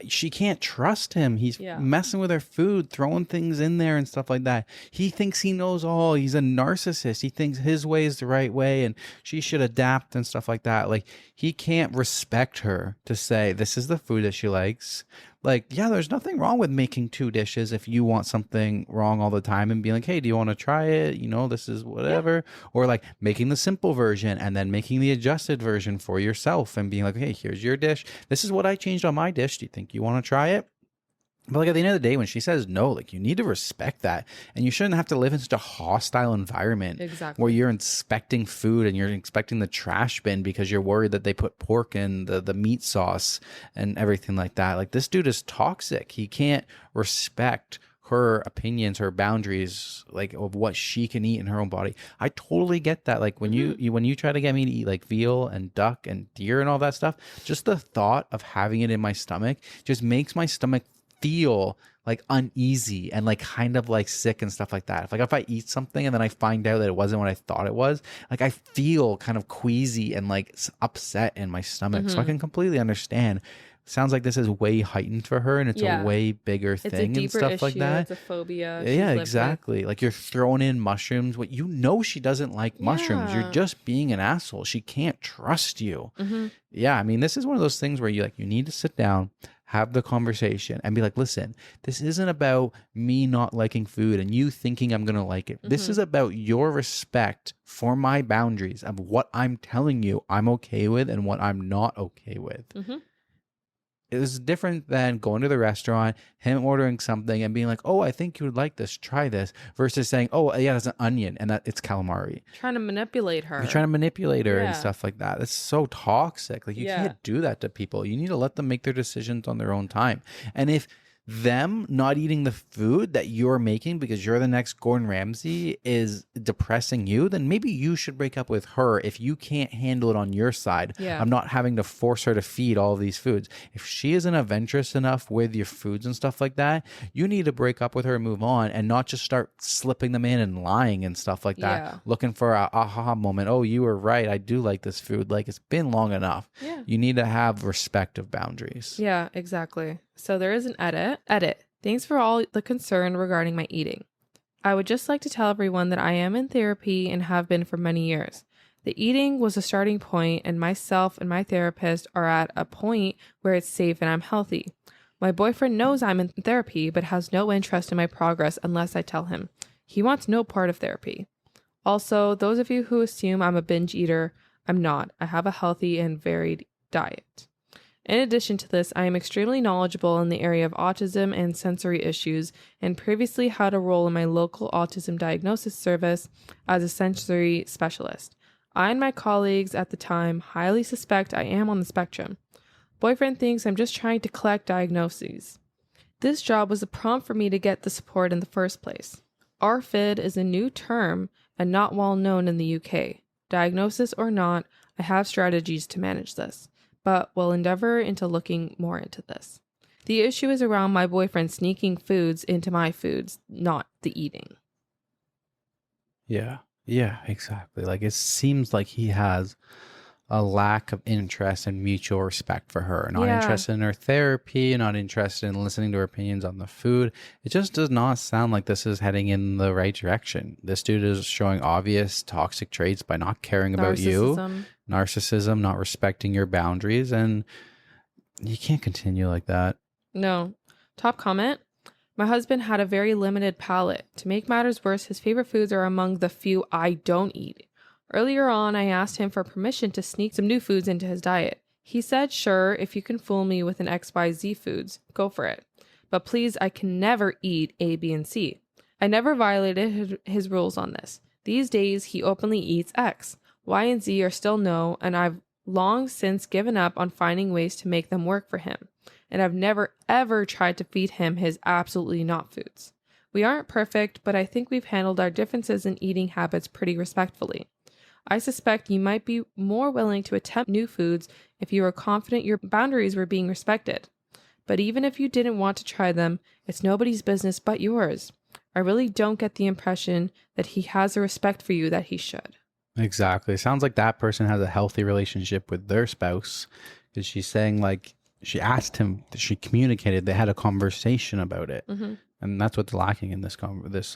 she can't trust him. He's messing with her food, throwing things in there and stuff like that. He thinks he knows all. He's a narcissist. He thinks his way is the right way and she should adapt and stuff like that. Like, he can't respect her to say, this is the food that she likes. Like, yeah, there's nothing wrong with making 2 dishes if you want something wrong all the time and being like, hey, do you want to try it? You know, this is whatever. Yeah. Or like making the simple version and then making the adjusted version for yourself and being like, hey, here's your dish. This is what I changed on my dish. Do you think you want to try it? But like at the end of the day, when she says no, like you need to respect that. And you shouldn't have to live in such a hostile environment where you're inspecting food and you're inspecting the trash bin because you're worried that they put pork in the meat sauce and everything like that. Like this dude is toxic. He can't respect her opinions, her boundaries, like of what she can eat in her own body. I totally get that. Like when you try to get me to eat like veal and duck and deer and all that stuff, just the thought of having it in my stomach just makes my stomach feel like uneasy and like kind of like sick and stuff like that. Like if I eat something and then I find out that it wasn't what I thought it was, like I feel kind of queasy and like upset in my stomach. So I can completely understand. Sounds like this is way heightened for her and it's a way bigger thing and stuff
issue.
like that.
It's a phobia.
Yeah, exactly. Like you're throwing in mushrooms. What you know she doesn't like mushrooms. You're just being an asshole. She can't trust you. Yeah, I mean, this is one of those things where you need to sit down, have the conversation and be like, listen, this isn't about me not liking food and you thinking I'm going to like it. This is about your respect for my boundaries of what I'm telling you I'm okay with and what I'm not okay with. It was different than going to the restaurant, him ordering something and being like, oh, I think you would like this. Try this. Versus saying, oh, yeah, that's an onion and that it's calamari.
Trying to manipulate her.
You're trying to manipulate her and stuff like that. It's so toxic. Like you can't do that to people. You need to let them make their decisions on their own time. And if them not eating the food that you're making because you're the next Gordon Ramsay is depressing you, then maybe you should break up with her if you can't handle it on your side. I'm not having to force her to feed all of these foods. If she isn't adventurous enough with your foods and stuff like that, you need to break up with her and move on and not just start slipping them in and lying and stuff like that. Looking for a aha moment. Oh, you were right. I do like this food. Like it's been long enough. You need to have respect of boundaries.
Yeah, exactly. So there is an edit. Thanks for all the concern regarding my eating. I would just like to tell everyone that I am in therapy and have been for many years. The eating was a starting point and myself and my therapist are at a point where it's safe and I'm healthy. My boyfriend knows I'm in therapy but has no interest in my progress unless I tell him. He wants no part of therapy. Also, those of you who assume I'm a binge eater, I'm not. I have a healthy and varied diet. In addition to this, I am extremely knowledgeable in the area of autism and sensory issues and previously had a role in my local autism diagnosis service as a sensory specialist. I and my colleagues at the time highly suspect I am on the spectrum. Boyfriend thinks I'm just trying to collect diagnoses. This job was a prompt for me to get the support in the first place. RFID is a new term and not well known in the UK. Diagnosis or not, I have strategies to manage this, but will endeavor into looking more into this. The issue is around my boyfriend sneaking foods into my foods, not the eating.
Yeah, exactly. Like it seems like he has a lack of interest and mutual respect for her. Not interested in her therapy, not interested in listening to her opinions on the food. It just does not sound like this is heading in the right direction. This dude is showing obvious toxic traits by not caring about you. Narcissism, not respecting your boundaries, and you can't continue like that.
No. Top comment. My husband had a very limited palate. To make matters worse, his favorite foods are among the few I don't eat. Earlier on, I asked him for permission to sneak some new foods into his diet. He said, sure, if you can fool me with an XYZ foods, go for it. But please, I can never eat A, B, and C. I never violated his rules on this. These days, he openly eats X. Y and Z are still no, and I've long since given up on finding ways to make them work for him. And I've never, ever tried to feed him his absolutely not foods. We aren't perfect, but I think we've handled our differences in eating habits pretty respectfully. I suspect you might be more willing to attempt new foods if you were confident your boundaries were being respected. But even if you didn't want to try them, it's nobody's business but yours. I really don't get the impression that he has the respect for you that he should.
Exactly. Sounds like that person has a healthy relationship with their spouse, because she's saying like she asked him, she communicated, they had a conversation about it.
Mm-hmm.
And that's what's lacking in this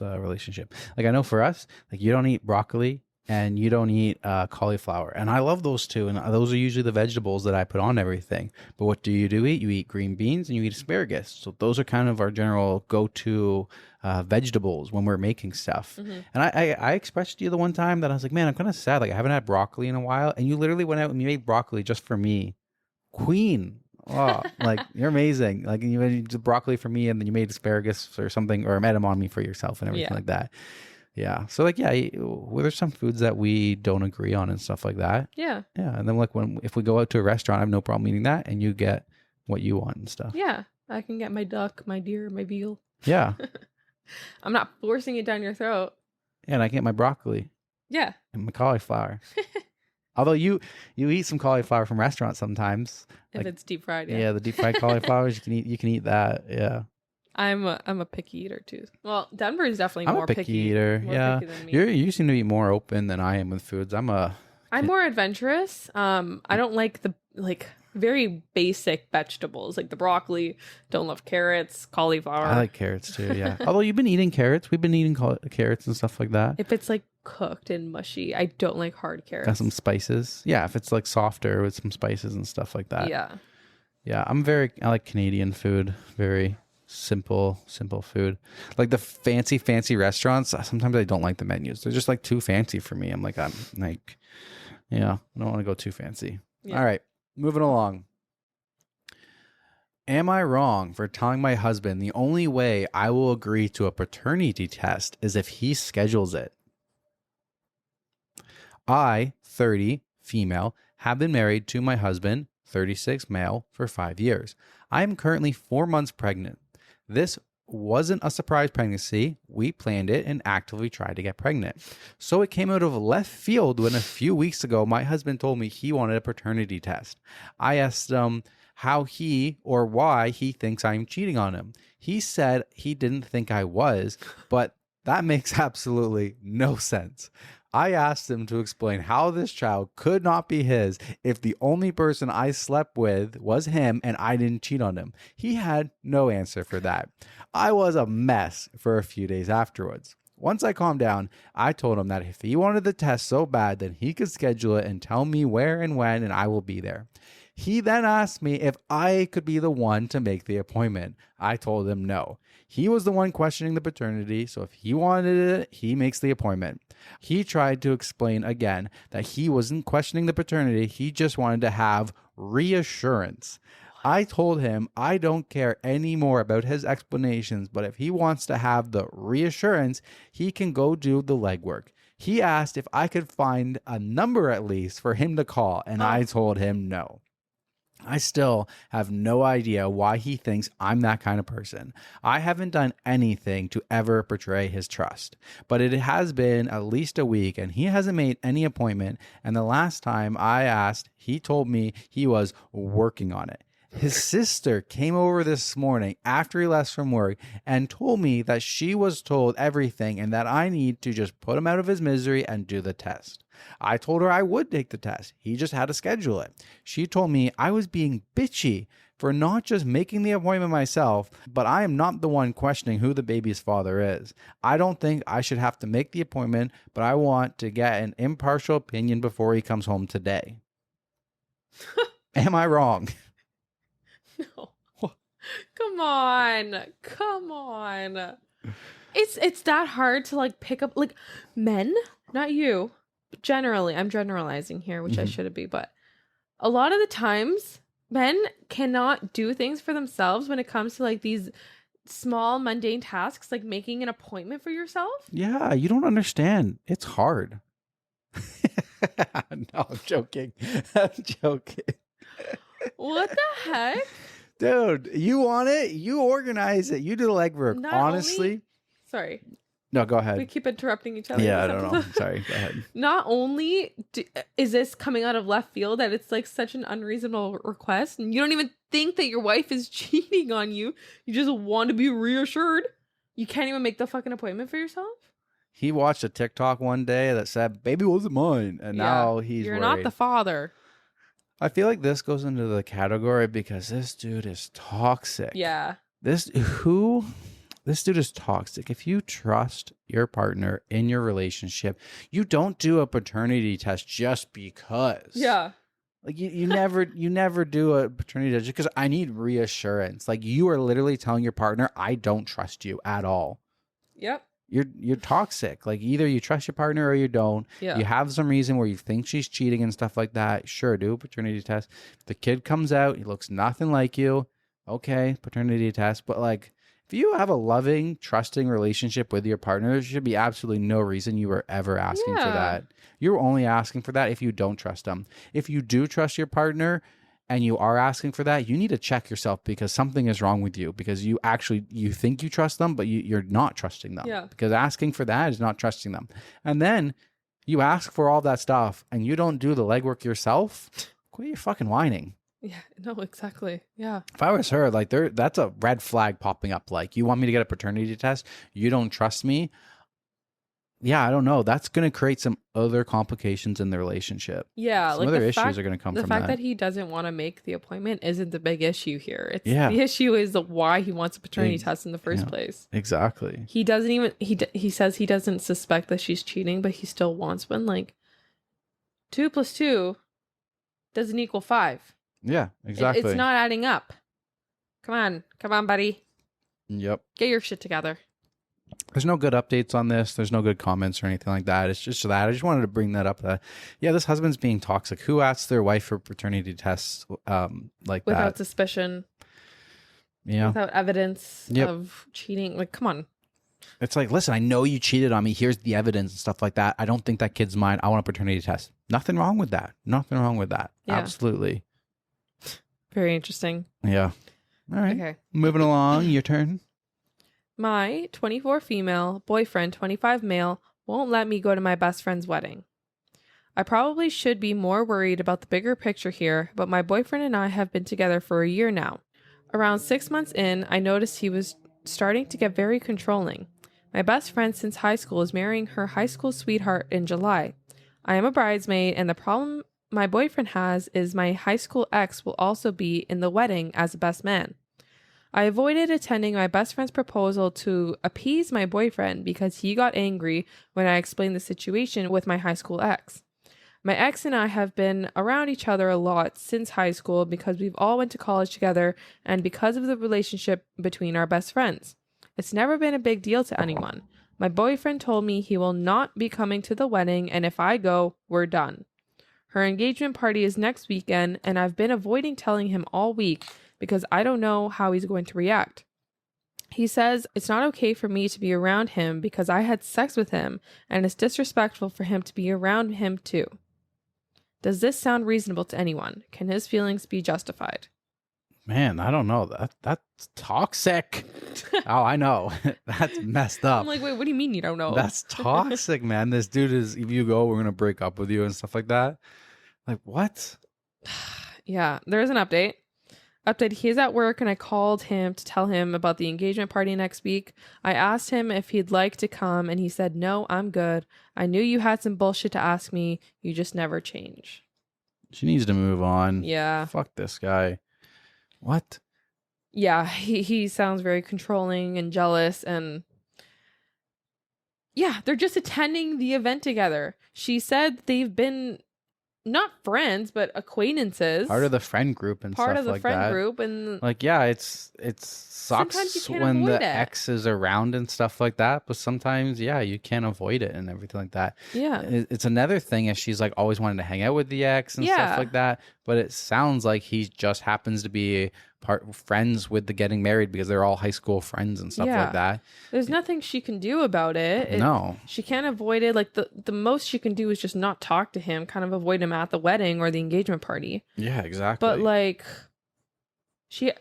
relationship. Like I know for us, like you don't eat broccoli and you don't eat cauliflower. And I love those two. And those are usually the vegetables that I put on everything. But what do eat? You eat green beans and you eat asparagus. So those are kind of our general go-to vegetables when we're making stuff.
Mm-hmm.
And I expressed to you the one time that I was like, man, I'm kind of sad. Like I haven't had broccoli in a while. And you literally went out and you made broccoli just for me. Queen. Oh, like you're amazing. Like you made broccoli for me and then you made asparagus or something, or edamame for yourself and everything like that. Yeah. So like, yeah, well, there's some foods that we don't agree on and stuff like that.
Yeah.
Yeah. And then like if we go out to a restaurant, I have no problem eating that and you get what you want and stuff.
Yeah. I can get my duck, my deer, my veal.
Yeah.
I'm not forcing it down your throat.
And I can get my broccoli.
Yeah.
And my cauliflower. Although you eat some cauliflower from restaurants sometimes.
If
like,
it's deep fried.
Yeah. The deep fried cauliflowers, you can eat that. Yeah.
I'm a picky eater too. Well, Denver is definitely
I'm
more
a picky eater. Yeah,
picky than me.
You seem to be more open than I am with foods. I'm
more adventurous. I don't like the very basic vegetables like the broccoli. Don't love carrots, cauliflower.
I like carrots too. Yeah. Although you've been eating carrots, we've been eating carrots and stuff like that.
If it's like cooked and mushy, I don't like hard carrots.
Got some spices. Yeah, if it's like softer with some spices and stuff like that.
Yeah.
Yeah, I like Canadian food. Very simple food. Like the fancy restaurants, sometimes I don't like the menus. They're just like too fancy for me. I'm like I don't want to go too fancy. Yeah. All right, moving along. Am I wrong for telling my husband the only way I will agree to a paternity test is if he schedules it? I, 30, female, have been married to my husband, 36, male, for 5 years. I am currently 4 months pregnant. This wasn't a surprise pregnancy. We planned it and actively tried to get pregnant. So it came out of left field when a few weeks ago, my husband told me he wanted a paternity test. I asked him how he or why he thinks I'm cheating on him. He said he didn't think I was, but that makes absolutely no sense. I asked him to explain how this child could not be his if the only person I slept with was him and I didn't cheat on him. He had no answer for that. I was a mess for a few days afterwards. Once I calmed down, I told him that if he wanted the test so bad, then he could schedule it and tell me where and when, and I will be there. He then asked me if I could be the one to make the appointment. I told him no. He was the one questioning the paternity, so if he wanted it, he makes the appointment. He tried to explain again that he wasn't questioning the paternity, he just wanted to have reassurance. I told him I don't care anymore about his explanations, but if he wants to have the reassurance, he can go do the legwork. He asked if I could find a number at least for him to call, and I told him no. I still have no idea why he thinks I'm that kind of person. I haven't done anything to ever betray his trust, but it has been at least a week and he hasn't made any appointment. And the last time I asked, he told me he was working on it. His sister came over this morning after he left from work and told me that she was told everything and that I need to just put him out of his misery and do the test. I told her I would take the test. He just had to schedule it. She told me I was being bitchy for not just making the appointment myself, but I am not the one questioning who the baby's father is. I don't think I should have to make the appointment, but I want to get an impartial opinion before he comes home today. Am I wrong?
No. Come on. It's that hard to like pick up like men, not you. Generally, I'm generalizing here, which I shouldn't be, but a lot of the times men cannot do things for themselves when it comes to like these small mundane tasks like making an appointment for yourself.
Yeah, you don't understand. It's hard. No, I'm joking.
What the heck?
Dude, you want it? You organize it. You do the legwork. Honestly.
Sorry.
No, go ahead.
We keep interrupting each other.
Yeah, I don't know. Sorry, go ahead.
Not only is this coming out of left field that it's like such an unreasonable request, and you don't even think that your wife is cheating on you. You just want to be reassured. You can't even make the fucking appointment for yourself.
He watched a TikTok one day that said, "Baby wasn't mine," and now he's
You're
worried.
not the father.
I feel like this goes into the category because this dude is toxic.
Yeah.
This dude is toxic. If you trust your partner in your relationship, you don't do a paternity test just because.
Yeah.
Like you never do a paternity test just because I need reassurance. Like you are literally telling your partner, I don't trust you at all.
Yep.
You're toxic. Like either you trust your partner or you don't.
Yeah.
You have some reason where you think she's cheating and stuff like that. Sure, do a paternity test. If the kid comes out, he looks nothing like you. Okay, paternity test. But like if you have a loving, trusting relationship with your partner, there should be absolutely no reason you were ever asking for that. You're only asking for that if you don't trust them. If you do trust your partner and you are asking for that, you need to check yourself because something is wrong with you because you think you trust them, but you're not trusting them.
Yeah.
Because asking for that is not trusting them. And then you ask for all that stuff and you don't do the legwork yourself, quit your fucking whining.
Yeah, no, exactly. Yeah.
If I was her, like that's a red flag popping up. Like, you want me to get a paternity test? You don't trust me? Yeah, I don't know. That's going to create some other complications in the relationship.
Yeah,
some
like
other issues are going to come from that.
The fact that he doesn't want to make the appointment isn't the big issue here. It's
Yeah.
the issue is why he wants a paternity test in the first place.
Exactly.
He doesn't even he says he doesn't suspect that she's cheating, but he still wants one. Like 2 + 2 doesn't equal 5.
Yeah, exactly.
It's not adding up. Come on, buddy.
Yep.
Get your shit together.
There's no good updates on this. There's no good comments or anything like that. It's just that. I just wanted to bring that up. Yeah, this husband's being toxic. Who asks their wife for paternity tests like
Without
that?
suspicion.
Yeah.
Without evidence of cheating. Like, come on.
It's like, listen, I know you cheated on me. Here's the evidence and stuff like that. I don't think that kid's mine. I want a paternity test. Nothing wrong with that. Nothing wrong with that.
Yeah.
Absolutely.
Very interesting.
Yeah. All right.
Okay.
Moving along. Your turn.
My 24 female, boyfriend 25 male, won't let me go to my best friend's wedding. I probably should be more worried about the bigger picture here, but my boyfriend and I have been together for a year now. Around 6 months in, I noticed he was starting to get very controlling. My best friend since high school is marrying her high school sweetheart in July. I am a bridesmaid, and the problem my boyfriend has is my high school ex will also be in the wedding as a best man. I avoided attending my best friend's proposal to appease my boyfriend because he got angry when I explained the situation with my high school ex. My ex and I have been around each other a lot since high school because we've all went to college together and because of the relationship between our best friends. It's never been a big deal to anyone. My boyfriend told me he will not be coming to the wedding, and if I go, we're done. Her engagement party is next weekend, and I've been avoiding telling him all week because I don't know how he's going to react. He says it's not okay for me to be around him because I had sex with him, and it's disrespectful for him to be around him too. Does this sound reasonable to anyone? Can his feelings be justified?
Man, I don't know. That's toxic. Oh, I know. That's messed up.
I'm like, wait, what do you mean you don't know?
That's toxic, man. This dude is, if you go, we're going to break up with you and stuff like that. Like, what?
Yeah, there is an update. He's at work and I called him to tell him about the engagement party next week. I asked him if he'd like to come and he said, no, I'm good. I knew you had some bullshit to ask me. You just never change.
She needs to move on.
Yeah.
Fuck this guy. What?
Yeah, he sounds very controlling and jealous, and yeah, they're just attending the event together. She said they've been not friends, but acquaintances.
Part of the friend group and stuff like that.
Part of the friend group, and
like, yeah, it sucks when the ex is around and stuff like that. But sometimes, yeah, you can't avoid it and everything like that.
Yeah,
it's another thing if she's like always wanting to hang out with the ex and stuff like that. But it sounds like he just happens to be friends with the getting married because they're all high school friends and stuff like that.
There's nothing she can do about it.
No.
She can't avoid it. Like the most she can do is just not talk to him, kind of avoid him at the wedding or the engagement party.
Yeah, exactly.
But like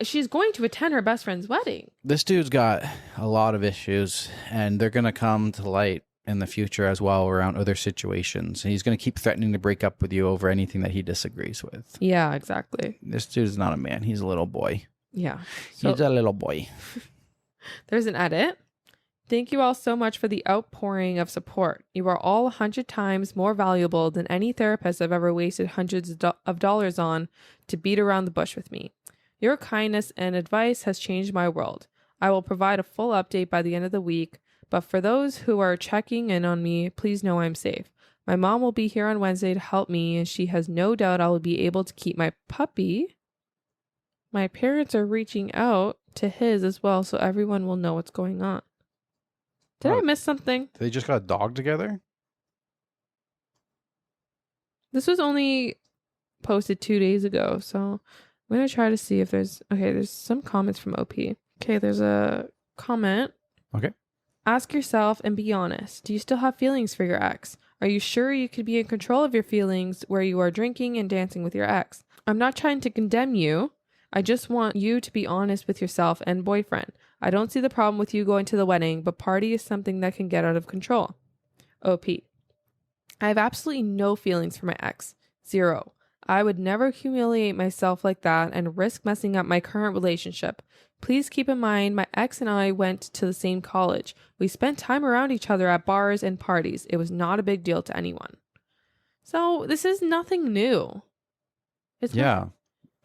She's going to attend her best friend's wedding.
This dude's got a lot of issues, and they're going to come to light in the future as well around other situations. He's going to keep threatening to break up with you over anything that he disagrees with.
Yeah, exactly.
This dude's not a man. He's a little boy.
Yeah.
He's a little boy.
There's an edit. Thank you all so much for the outpouring of support. You are all 100 times more valuable than any therapist I've ever wasted hundreds of dollars on to beat around the bush with me. Your kindness and advice has changed my world. I will provide a full update by the end of the week, but for those who are checking in on me, please know I'm safe. My mom will be here on Wednesday to help me, and she has no doubt I will be able to keep my puppy. My parents are reaching out to his as well, so everyone will know what's going on. Did I miss something?
They just got a dog together?
This was only posted 2 days ago, so I'm going to try to see if there's some comments from OP. Okay, there's a comment.
Okay.
Ask yourself and be honest. Do you still have feelings for your ex? Are you sure you could be in control of your feelings where you are drinking and dancing with your ex? I'm not trying to condemn you. I just want you to be honest with yourself and boyfriend. I don't see the problem with you going to the wedding, but party is something that can get out of control. OP. I have absolutely no feelings for my ex. 0. I would never humiliate myself like that and risk messing up my current relationship. Please keep in mind my ex and I went to the same college. We spent time around each other at bars and parties. It was not a big deal to anyone. So this is nothing new.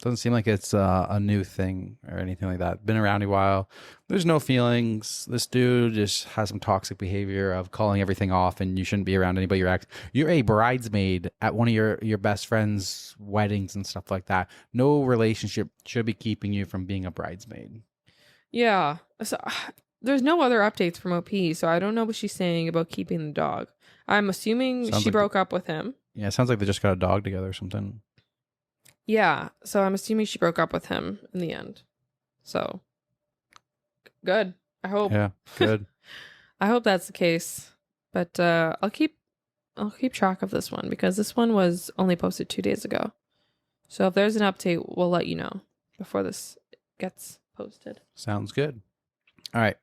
Doesn't seem like it's a new thing or anything like that. Been around a while. There's no feelings. This dude just has some toxic behavior of calling everything off, and you shouldn't be around anybody your ex. You're a bridesmaid at one of your best friend's weddings and stuff like that. No relationship should be keeping you from being a bridesmaid.
Yeah. So there's no other updates from OP, so I don't know what she's saying about keeping the dog. I'm assuming she broke up with him.
Yeah, it sounds like they just got a dog together or something.
Yeah, so I'm assuming she broke up with him in the end. So, good. I hope.
Yeah, good.
I hope that's the case. But I'll keep track of this one because this one was only posted 2 days ago. So if there's an update, we'll let you know before this gets posted.
Sounds good. All right,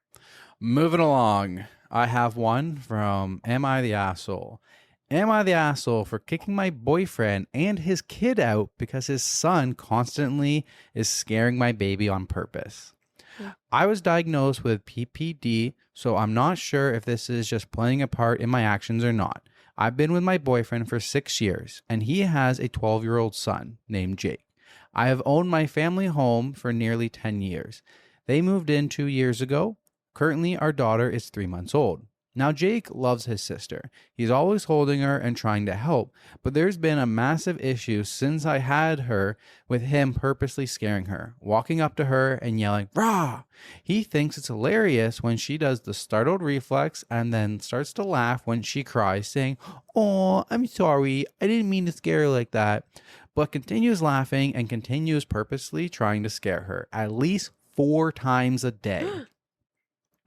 moving along. I have one from Am I the Asshole? Am I the asshole for kicking my boyfriend and his kid out because his son constantly is scaring my baby on purpose? Yeah. I was diagnosed with PPD, so I'm not sure if this is just playing a part in my actions or not. I've been with my boyfriend for 6 years, and he has a 12-year-old son named Jake. I have owned my family home for nearly 10 years. They moved in 2 years ago. Currently, our daughter is 3 months old. Now, Jake loves his sister. He's always holding her and trying to help, but there's been a massive issue since I had her with him purposely scaring her, walking up to her and yelling, "Rah!" He thinks it's hilarious when she does the startled reflex and then starts to laugh when she cries, saying, "Oh, I'm sorry. I didn't mean to scare her like that," but continues laughing and continues purposely trying to scare her at least 4 times a day.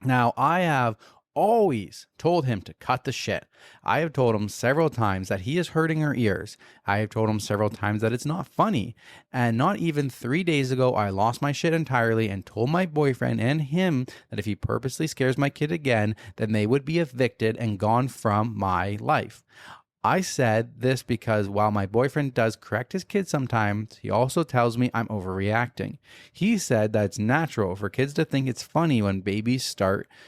Now, I have always told him to cut the shit. I have told him several times that he is hurting her ears. I have told him several times that it's not funny. And not even 3 days ago, I lost my shit entirely and told my boyfriend and him that if he purposely scares my kid again, then they would be evicted and gone from my life. I said this because while my boyfriend does correct his kids sometimes, he also tells me I'm overreacting. He said that it's natural for kids to think it's funny when babies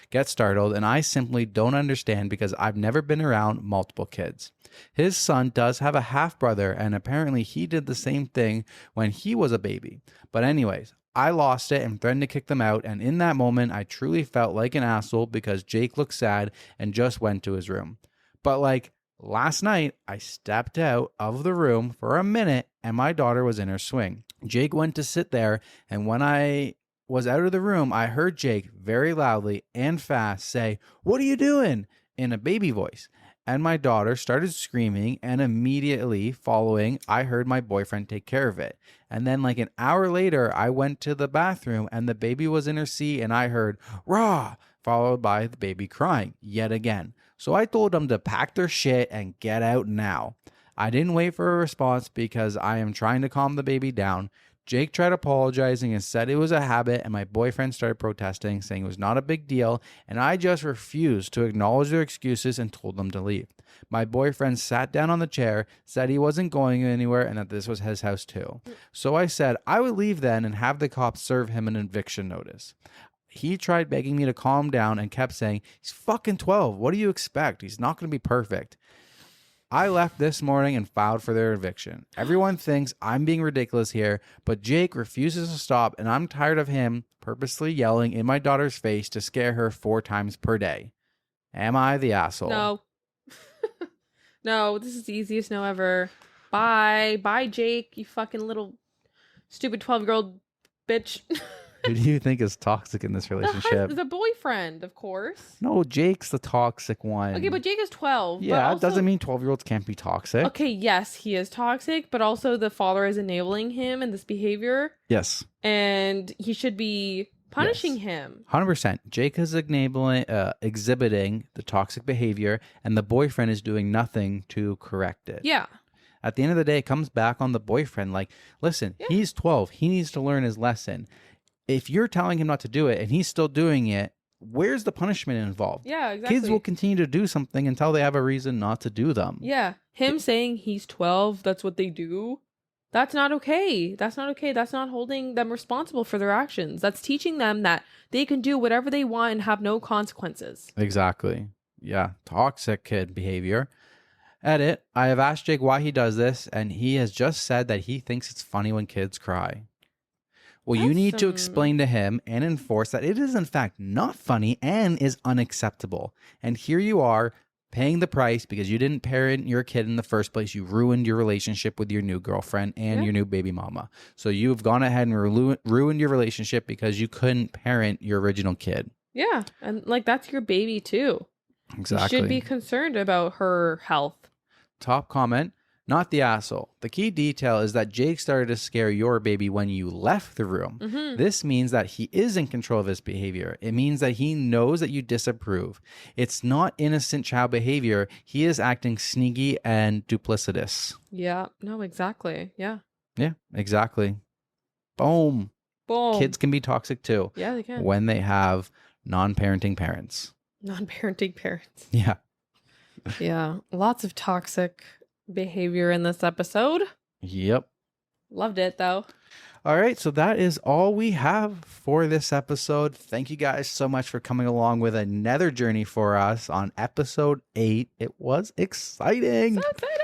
get startled, and I simply don't understand because I've never been around multiple kids. His son does have a half-brother, and apparently he did the same thing when he was a baby. But anyways, I lost it and threatened to kick them out, and in that moment, I truly felt like an asshole because Jake looked sad and just went to his room. But last night, I stepped out of the room for a minute and my daughter was in her swing. Jake went to sit there, and when I was out of the room, I heard Jake very loudly and fast say, "What are you doing?" in a baby voice. And my daughter started screaming, and immediately following, I heard my boyfriend take care of it. And then an hour later, I went to the bathroom and the baby was in her seat and I heard, "Rah!" followed by the baby crying yet again. So I told them to pack their shit and get out now. I didn't wait for a response because I am trying to calm the baby down. Jake tried apologizing and said it was a habit, and my boyfriend started protesting, saying it was not a big deal, and I just refused to acknowledge their excuses and told them to leave. My boyfriend sat down on the chair, said he wasn't going anywhere, and that this was his house too. So I said I would leave then and have the cops serve him an eviction notice. He tried begging me to calm down and kept saying, he's fucking 12. What do you expect? He's not going to be perfect. I left this morning and filed for their eviction. Everyone thinks I'm being ridiculous here, but Jake refuses to stop, and I'm tired of him purposely yelling in my daughter's face to scare her 4 times per day. Am I the asshole?
No. No, this is the easiest no ever. Bye. Bye, Jake, you fucking little stupid 12-year-old bitch.
Who do you think is toxic in this relationship?
The boyfriend, of course.
No, Jake's the toxic one.
Okay, but Jake is 12.
Yeah,
also,
it doesn't mean 12-year-olds can't be toxic.
Okay, yes, he is toxic, but also the father is enabling him in this behavior.
Yes.
And he should be punishing him.
100%. Jake is exhibiting the toxic behavior, and the boyfriend is doing nothing to correct it.
Yeah.
At the end of the day, it comes back on the boyfriend. Like, listen, he's 12. He needs to learn his lesson. If you're telling him not to do it and he's still doing it, where's the punishment involved?
Yeah, exactly.
Kids will continue to do something until they have a reason not to do them.
Yeah. Him saying he's 12, that's what they do. That's not okay. That's not okay. That's not holding them responsible for their actions. That's teaching them that they can do whatever they want and have no consequences.
Exactly. Yeah. Toxic kid behavior. Edit. I have asked Jake why he does this, and he has just said that he thinks it's funny when kids cry. Well, you need to explain to him and enforce that it is in fact not funny and is unacceptable. And here you are paying the price because you didn't parent your kid in the first place. You ruined your relationship with your new girlfriend and your new baby mama. So you've gone ahead and ruined your relationship because you couldn't parent your original kid.
Yeah. And like, that's your baby too.
Exactly.
You should be concerned about her health.
Top comment. Not the asshole. The key detail is that Jake started to scare your baby when you left the room. Mm-hmm. This means that he is in control of his behavior. It means that he knows that you disapprove. It's not innocent child behavior. He is acting sneaky and duplicitous.
Yeah. No, exactly. Yeah.
Yeah, exactly. Boom.
Boom.
Kids can be toxic too.
Yeah, they can.
When they have non-parenting parents.
Non-parenting parents.
Yeah.
Yeah. Lots of toxic behavior in this episode.
Yep.
Loved it though.
All right, so that is all we have for this episode. Thank you guys so much for coming along with another journey for us on episode 8. It was exciting.
So exciting.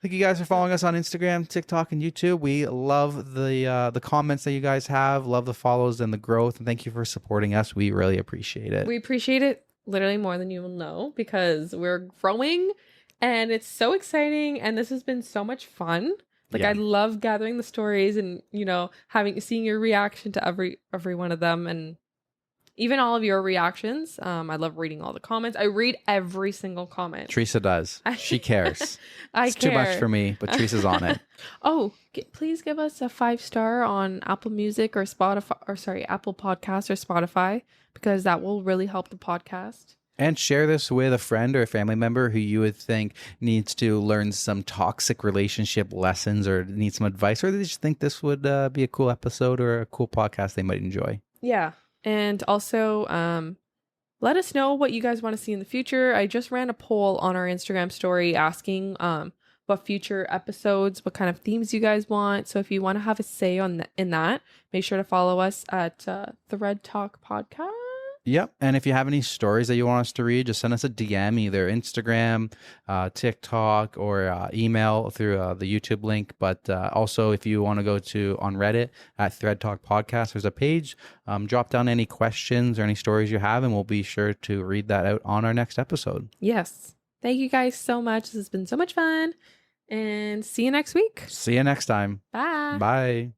Thank you guys for following us on Instagram, TikTok, and YouTube. We love the comments that you guys have, love the follows and the growth, and thank you for supporting us. We really appreciate it.
We appreciate it literally more than you will know because we're growing. And it's so exciting, and this has been so much fun. Like, I love gathering the stories and, you know, seeing your reaction to every one of them, and even all of your reactions. I love reading all the comments. I read every single comment.
Teresa does. She cares.
It's
too much for me, but Teresa's on it.
Oh, please give us a 5-star on Apple Music or Apple Podcasts or Spotify, because that will really help the podcast.
And share this with a friend or a family member who you would think needs to learn some toxic relationship lessons or needs some advice, or they just think this would be a cool episode or a cool podcast they might enjoy.
Yeah. And also, let us know what you guys want to see in the future. I just ran a poll on our Instagram story asking what future episodes, what kind of themes you guys want. So if you want to have a say in that, make sure to follow us at ThreadTalk Podcast.
Yep. And if you have any stories that you want us to read, just send us a DM, either Instagram, TikTok, or email through the YouTube link. But also, if you want to go on Reddit at ThreadTalk Podcast, there's a page. Drop down any questions or any stories you have, and we'll be sure to read that out on our next episode.
Yes. Thank you guys so much. This has been so much fun. And see you next week.
See you next time.
Bye.
Bye.